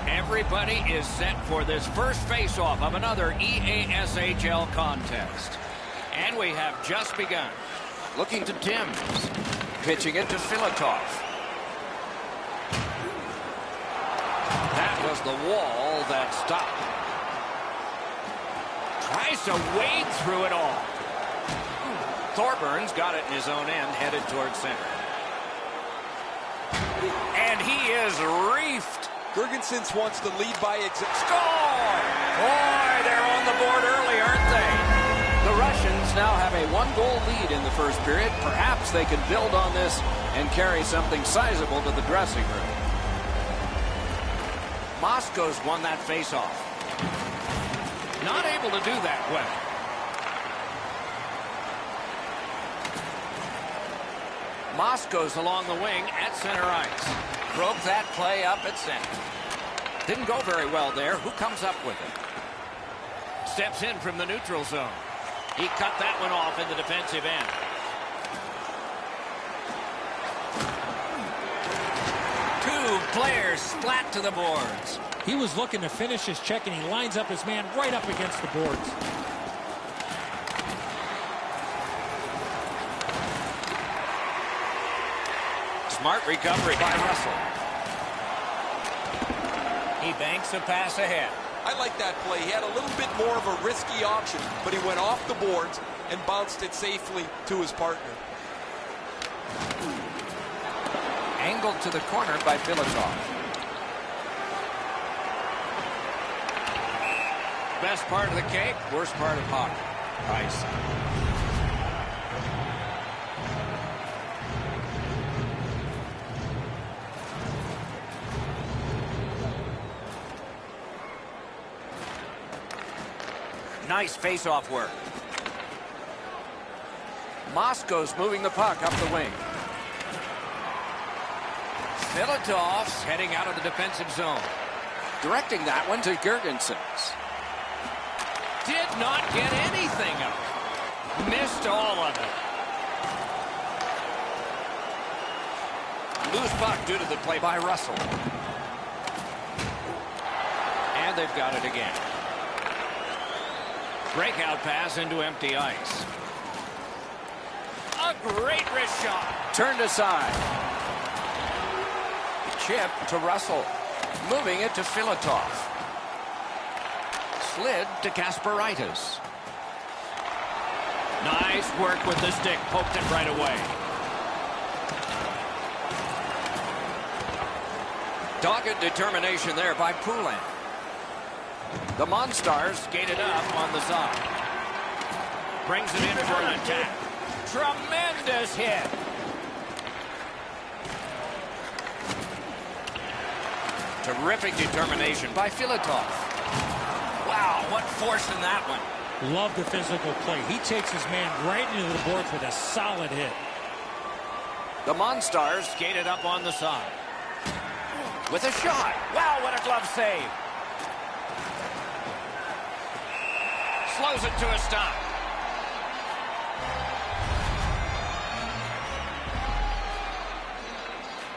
Everybody is set for this first face-off of another EASHL contest. And we have just begun. Looking to Timms. Pitching it to Filatov. That was the wall that stopped. Tries to wade through it all. Thorburns got it in his own end, headed towards center. And he is reefed. Girgensons wants to lead by example. Score! Boy, they're on the board early, aren't they? The Russians now have a 1-goal lead in the first period. Perhaps they can build on this and carry something sizable to the dressing room. Moscow's won that faceoff. Not able to do that well. Moscow's along the wing at center ice. Broke that play up at center. Didn't go very well there. Who comes up with it? Steps in from the neutral zone. He cut that one off in the defensive end. Two players splat to the boards. He was looking to finish his check, and he lines up his man right up against the boards. Smart recovery by Russell. He banks a pass ahead. I like that play. He had a little bit more of a risky option, but he went off the boards and bounced it safely to his partner. Angled to the corner by Filatov. Best part of the cake, worst part of hockey. Ice. Nice face-off work. Moscow's moving the puck up the wing. Filatov's heading out of the defensive zone. Directing that one to Girgensons. Did not get anything up. Missed all of it. Loose puck due to the play by Russell. And they've got it again. Breakout pass into empty ice. A great wrist shot. Turned aside. Chip to Russell. Moving it to Filatov. Slid to Kasparaitis. Nice work with the stick. Poked it right away. Dogged determination there by Poulin. The Monstars skated up on the side. Brings it in for an attack. Tremendous hit. Terrific determination by Filatov. Wow, what force in that one. Love the physical play. He takes his man right into the boards with a solid hit. The Monstars skated up on the side. With a shot. Wow, what a glove save. Slows it to a stop.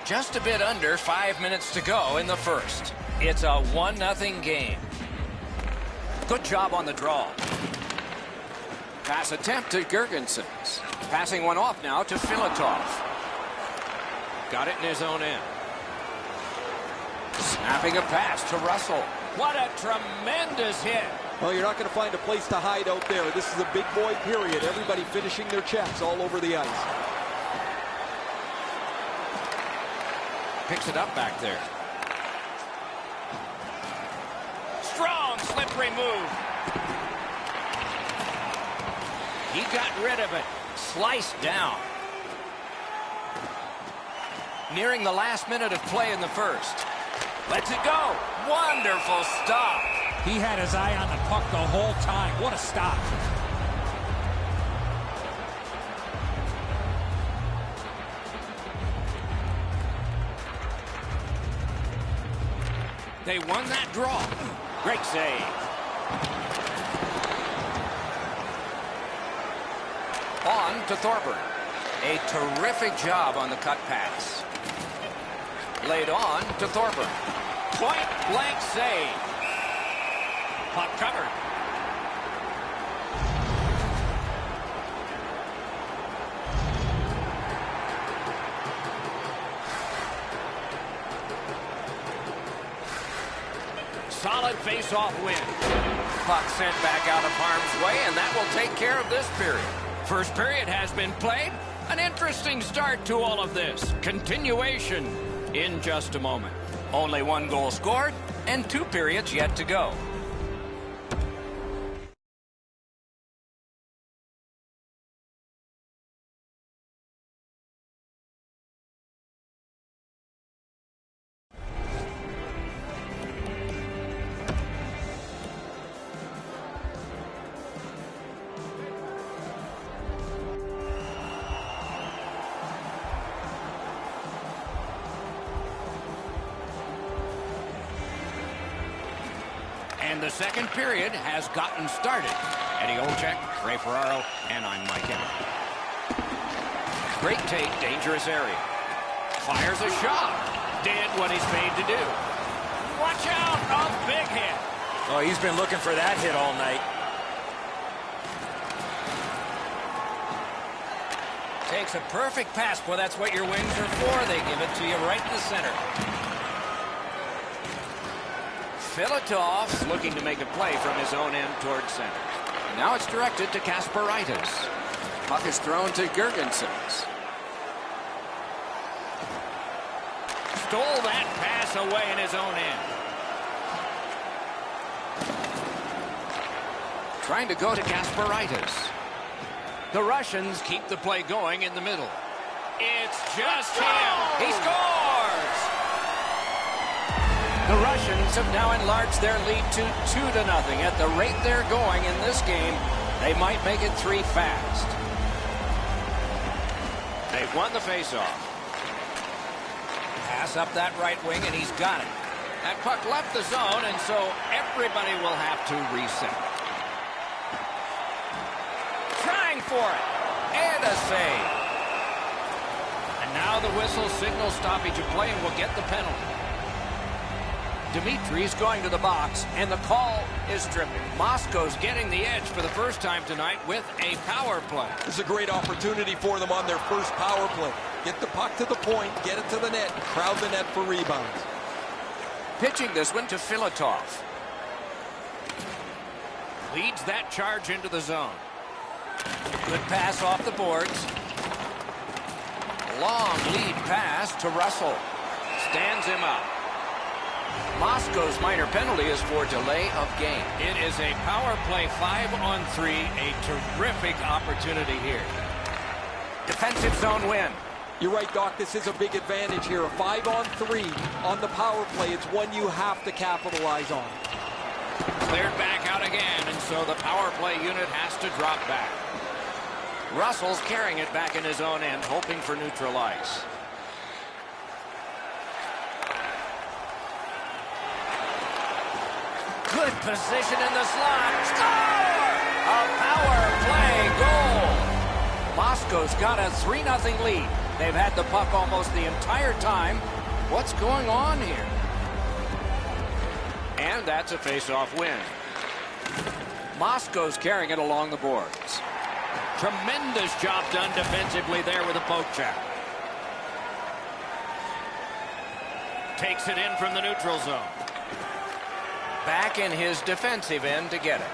Just a bit under 5 minutes to go in the first. It's a 1-0 game. Good job on the draw. Pass attempt to Girgensons. Passing one off now to Filatov. Got it in his own end. Snapping a pass to Russell. What a tremendous hit. Well, you're not going to find a place to hide out there. This is a big boy period. Everybody finishing their checks all over the ice. Picks it up back there. Strong, slippery move. He got rid of it. Sliced down. Nearing the last minute of play in the first. Lets it go. Wonderful stop. He had his eye on the puck the whole time. What a stop. They won that draw. Great save. On to Thorburn. A terrific job on the cut pass. Laid on to Thorburn. Point blank save. Puck covered. Solid face-off win. Puck sent back out of harm's way, and that will take care of this period. First period has been played. An interesting start to all of this. Continuation in just a moment. Only 1 goal scored and 2 periods yet to go. the second period has gotten started. Eddie Olczyk, Ray Ferraro, and I'm Mike Emmett. Great take, dangerous area. Fires a shot. Did what he's paid to do. Watch out, a big hit. Oh, he's been looking for that hit all night. Takes a perfect pass. Well, that's what your wings are for. They give it to you right in the center. Filatov's looking to make a play from his own end towards center. Now it's directed to Kasparaitis. Puck is thrown to Girgensons. Stole that pass away in his own end. Trying to go to Kasparaitis. The Russians keep the play going in the middle. It's just him. He scores! The Russians have now enlarged their lead to 2-0. At the rate they're going in this game, they might make it 3 fast. They've won the faceoff. Pass up that right wing, and he's got it. That puck left the zone, and so everybody will have to reset. Trying for it, and a save. And now the whistle signals stoppage of play and will get the penalty. Dimitri's going to the box, and the call is tripping. Moscow's getting the edge for the first time tonight with a power play. This is a great opportunity for them on their first power play. Get the puck to the point, get it to the net, crowd the net for rebounds. Pitching this one to Filatov. Leads that charge into the zone. Good pass off the boards. Long lead pass to Russell. Stands him up. Moscow's minor penalty is for delay of game. It is a power play 5-on-3. A terrific opportunity here. Defensive zone win. You're right, Doc. This is a big advantage here. A 5-on-3 on the power play. It's one you have to capitalize on. Cleared back out again, and so the power play unit has to drop back. Russell's carrying it back in his own end, hoping for neutral ice. Good position in the slot. Score! A power play goal. Moscow's got a 3-0 lead. They've had the puck almost the entire time. What's going on here? And that's a face-off win. Moscow's carrying it along the boards. Tremendous job done defensively there with a poke check. Takes it in from the neutral zone. Back in his defensive end to get it.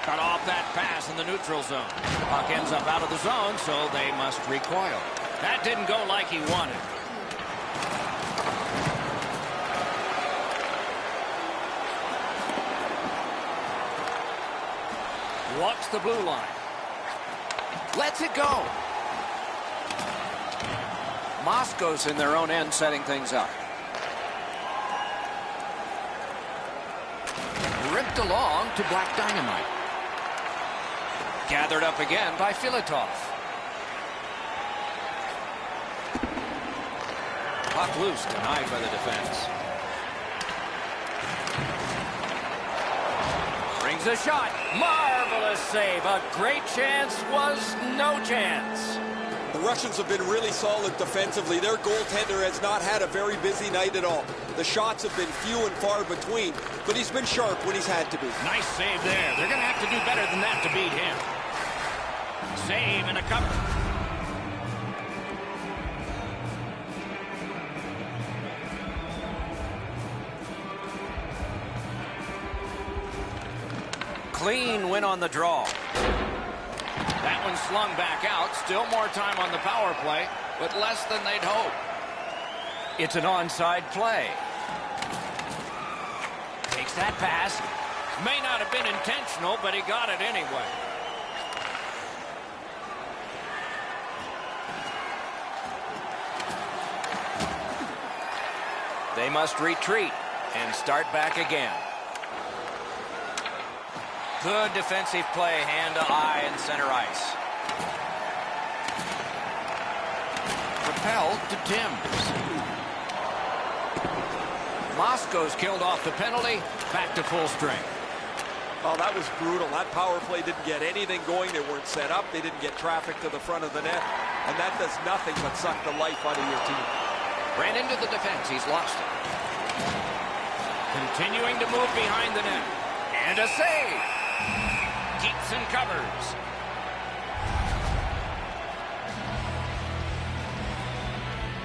Cut off that pass in the neutral zone. Puck ends up out of the zone, so they must recoil. That didn't go like he wanted. Walks the blue line. Lets it go. Moscow's in their own end setting things up. Ripped along to Black Dynamite. Gathered up again by Filatov. Puck loose, denied by the defense. Brings a shot. Marvelous save. A great chance was no chance. The Russians have been really solid defensively. Their goaltender has not had a very busy night at all. The shots have been few and far between, but he's been sharp when he's had to be. Nice save there. They're going to have to do better than that to beat him. Save and a cover. Clean win on the draw. That one slung back out. Still more time on the power play, but less than they'd hope. It's an onside play. Takes that pass. May not have been intentional, but he got it anyway. They must retreat and start back again. Good defensive play, hand to eye and center ice. Propelled to Timms. Moscow's killed off the penalty. Back to full strength. Oh, that was brutal. That power play didn't get anything going. They weren't set up. They didn't get traffic to the front of the net. And that does nothing but suck the life out of your team. Ran into the defense. He's lost it. Continuing to move behind the net. And a save. Keeps and covers.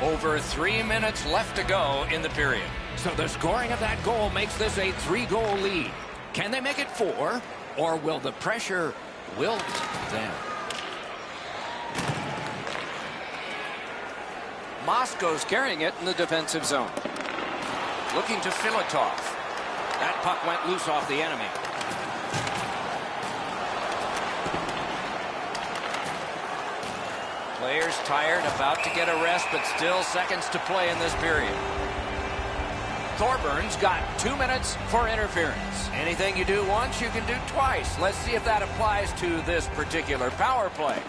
Over 3 minutes left to go in the period. So the scoring of that goal makes this a 3-goal lead. Can they make it 4, or will the pressure wilt them? Moscow's carrying it in the defensive zone. Looking to Filatov. That puck went loose off the enemy. Players tired, about to get a rest, but still seconds to play in this period. Thorburns got 2 minutes for interference. Anything you do once, you can do twice. Let's see if that applies to this particular power play.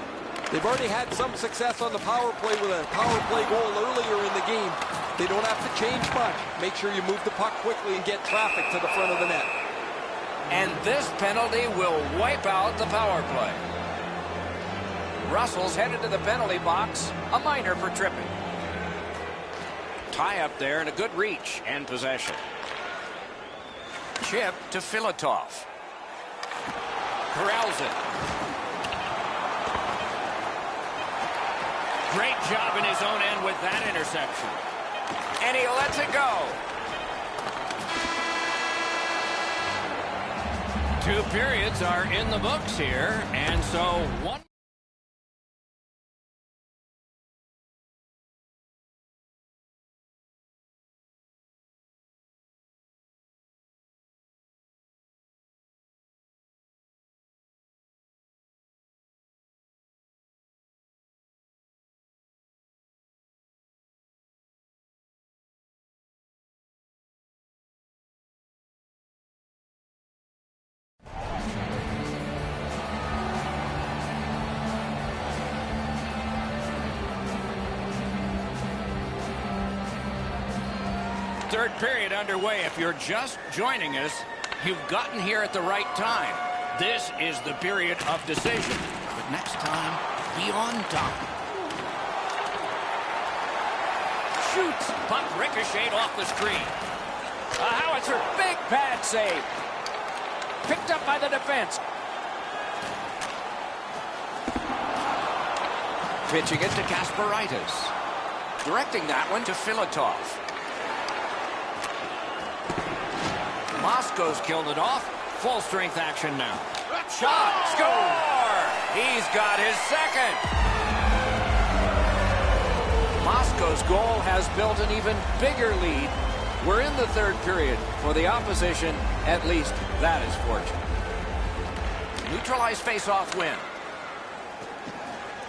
They've already had some success on the power play with a power play goal earlier in the game. They don't have to change much. Make sure you move the puck quickly and get traffic to the front of the net. And this penalty will wipe out the power play. Russell's headed to the penalty box. A minor for tripping. Tie up there and a good reach and possession. Chip to Filatov. Corrals it. Great job in his own end with that interception. And he lets it go. 2 periods are in the books here, and so one. Third period underway. If you're just joining us, you've gotten here at the right time. This is the period of decision. But next time, be on time. Shoots. Puck ricocheted off the screen. A howitzer. Big pad save. Picked up by the defense. Pitching it to Kasparaitis. Directing that one to Filatov. Moscow's killed it off. Full strength action now. Shot. Score! He's got his second. Moscow's goal has built an even bigger lead. We're in the third period. For the opposition, at least that is fortunate. Neutralized face-off win.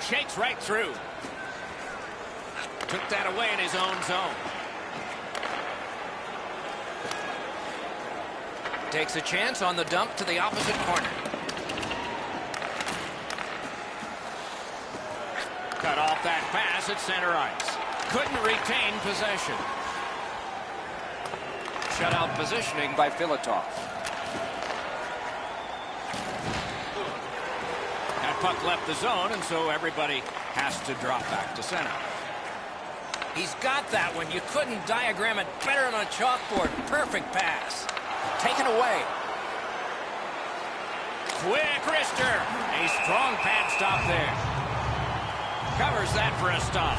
Shakes right through. Took that away in his own zone. Takes a chance on the dump to the opposite corner. Cut off that pass at center ice. Couldn't retain possession. Shutout positioning by Filatov. That puck left the zone, and so everybody has to drop back to center. He's got that one. You couldn't diagram it better on a chalkboard. Perfect pass. Taken away. Quick wrister. A strong pad stop there. Covers that for a stop.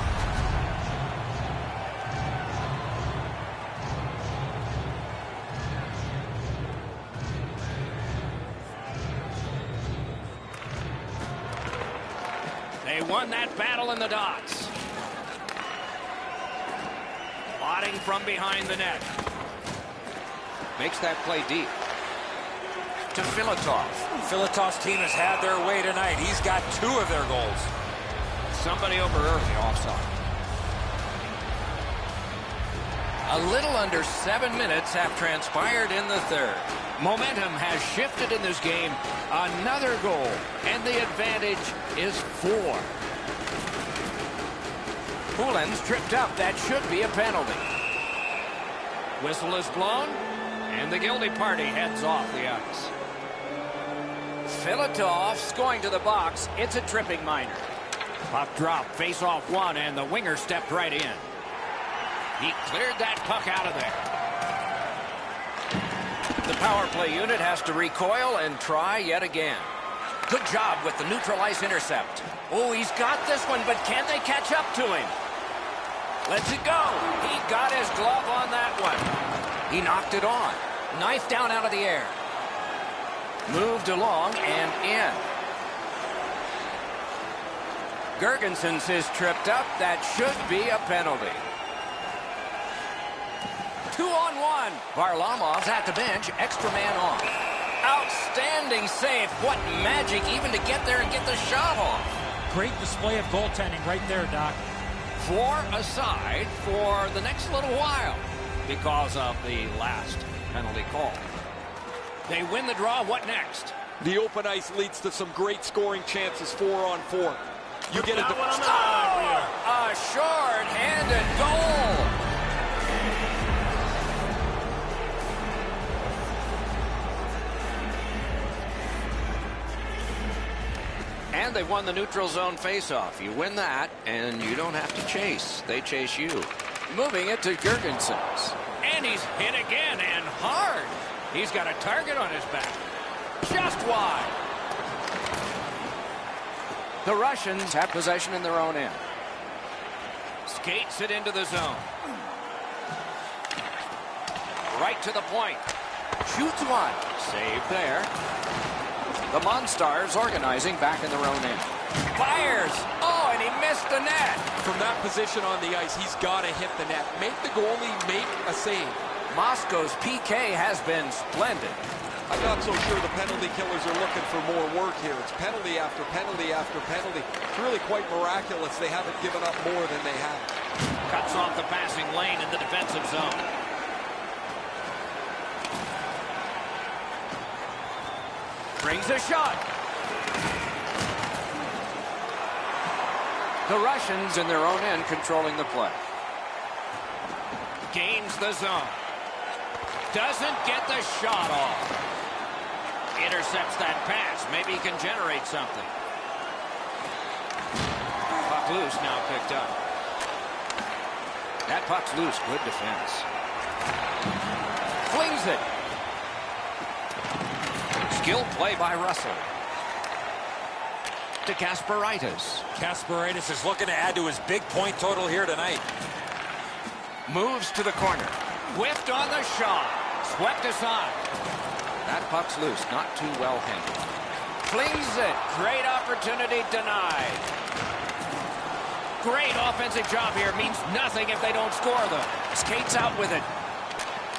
They won that battle in the dots. Plotting from behind the net. Makes that play deep. To Filatov. Filatov's team has had their way tonight. He's got 2 of their goals. Somebody over early, offside. A little under 7 minutes have transpired in the third. Momentum has shifted in this game. Another goal, and the advantage is 4. Poulin's tripped up. That should be a penalty. Whistle is blown, and the guilty party heads off the ice. Filatov's going to the box. It's a tripping minor. Puck drop, face off one, and the winger stepped right in. He cleared that puck out of there. The power play unit has to recoil and try yet again. Good job with the neutral ice intercept. Oh, he's got this one, but can they catch up to him? Lets it go. He got his glove on that one. He knocked it on. Knife down out of the air. Moved along and in. Gergensen's is tripped up. That should be a penalty. 2-on-1. Varlamov's at the bench. Extra man on. Outstanding save. What magic even to get there and get the shot off. Great display of goaltending right there, Doc. 4 aside for the next little while because of the last penalty call. They win the draw. What next? The open ice leads to some great scoring chances 4-on-4. You get it. A short-handed goal. And they won the neutral zone faceoff. You win that, and you don't have to chase. They chase you. Moving it to Gergensen's. And he's hit again, and hard. He's got a target on his back. Just wide. The Russians have possession in their own end. Skates it into the zone. Right to the point. Shoots one. Save there. The Monstars organizing back in their own end. Fires. Oh, and he missed the net. From that position on the ice, he's got to hit the net. Make the goalie make a save. Moscow's PK has been splendid. I'm not so sure the penalty killers are looking for more work here. It's penalty after penalty after penalty. It's really quite miraculous they haven't given up more than they have. Cuts off the passing lane in the defensive zone. Brings a shot. The Russians in their own end controlling the play. Gains the zone. Doesn't get the shot off. Intercepts that pass. Maybe he can generate something. Puck loose, now picked up. That puck's loose. Good defense. Flings it. Skill play by Russell. To Kasparaitis. Kasparaitis is looking to add to his big point total here tonight. Moves to the corner. Whiffed on the shot. Swept aside. That puck's loose. Not too well handled. Flings it. Great opportunity denied. Great offensive job here. Means nothing if they don't score, though. Skates out with it.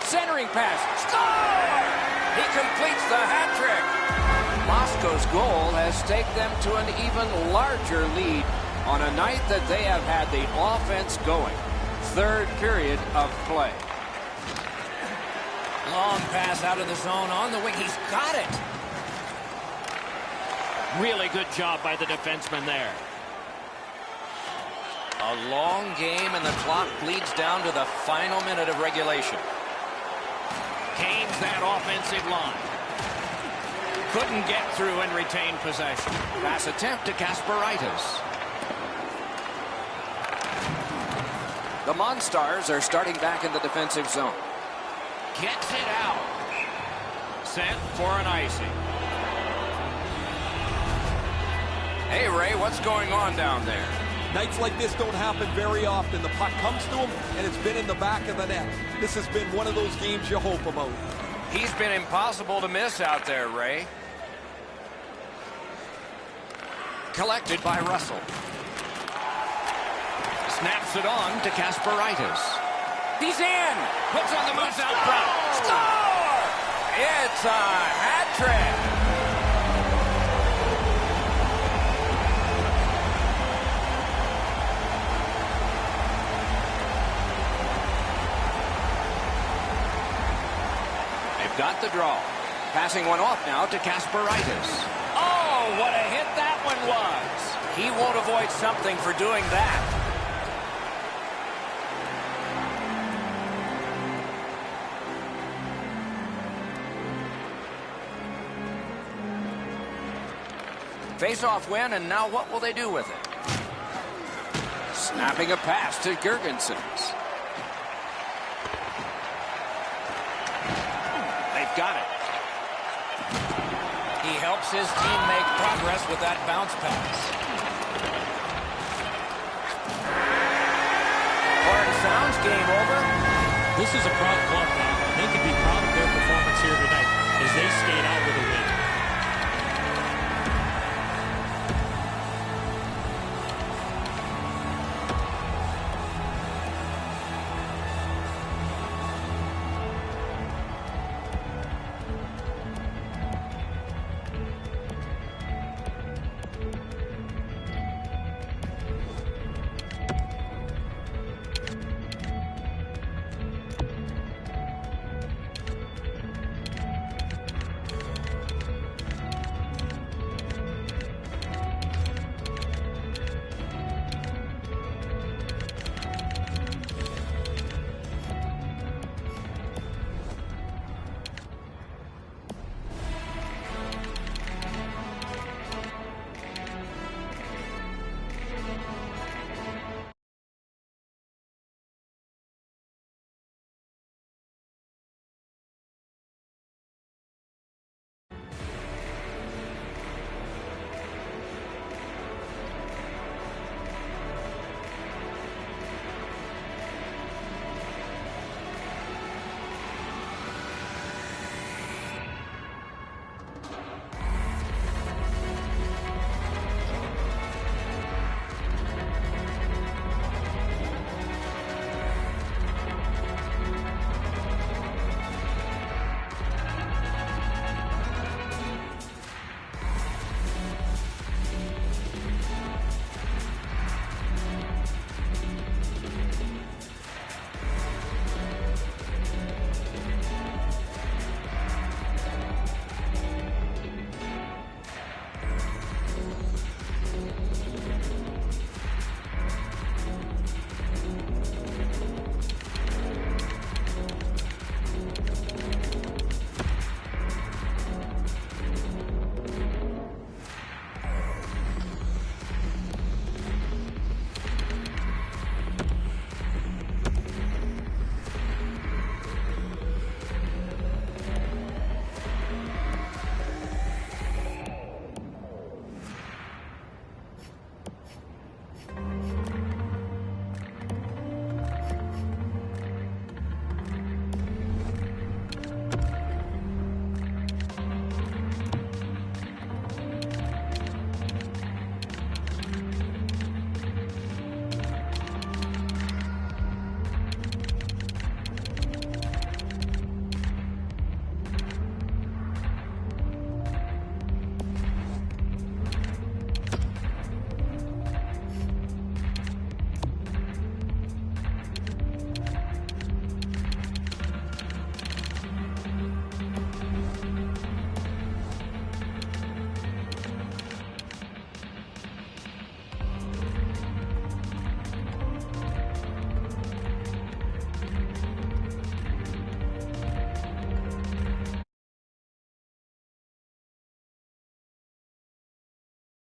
Centering pass. Score! He completes the hat trick. Moscow's goal has taken them to an even larger lead on a night that they have had the offense going. Third period of play. Long pass out of the zone on the wing. He's got it. Really good job by the defenseman there. A long game, and the clock bleeds down to the final minute of regulation. Gains that offensive line. Couldn't get through and retain possession. Pass attempt to Kasparaitis. The Monstars are starting back in the defensive zone. Gets it out. Sent for an icing. Hey, Ray, what's going on down there? Nights like this don't happen very often. The puck comes to him, and it's been in the back of the net. This has been one of those games you hope about. He's been impossible to miss out there, Ray. Collected by Russell. Snaps it on to Kasparaitis. He's in. Puts on the moves out front. Score! It's a hat trick. Got the draw. Passing one off now to Kasparaitis. Oh, what a hit that one was. He won't avoid something for doing that. Face-off win, and now what will they do with it? Snapping a pass to Girgensons. They've got it. He helps his team make progress with that bounce pass. Horn sounds, game over. This is a proud club now, and they can be proud of their performance here tonight as they skate out with a win.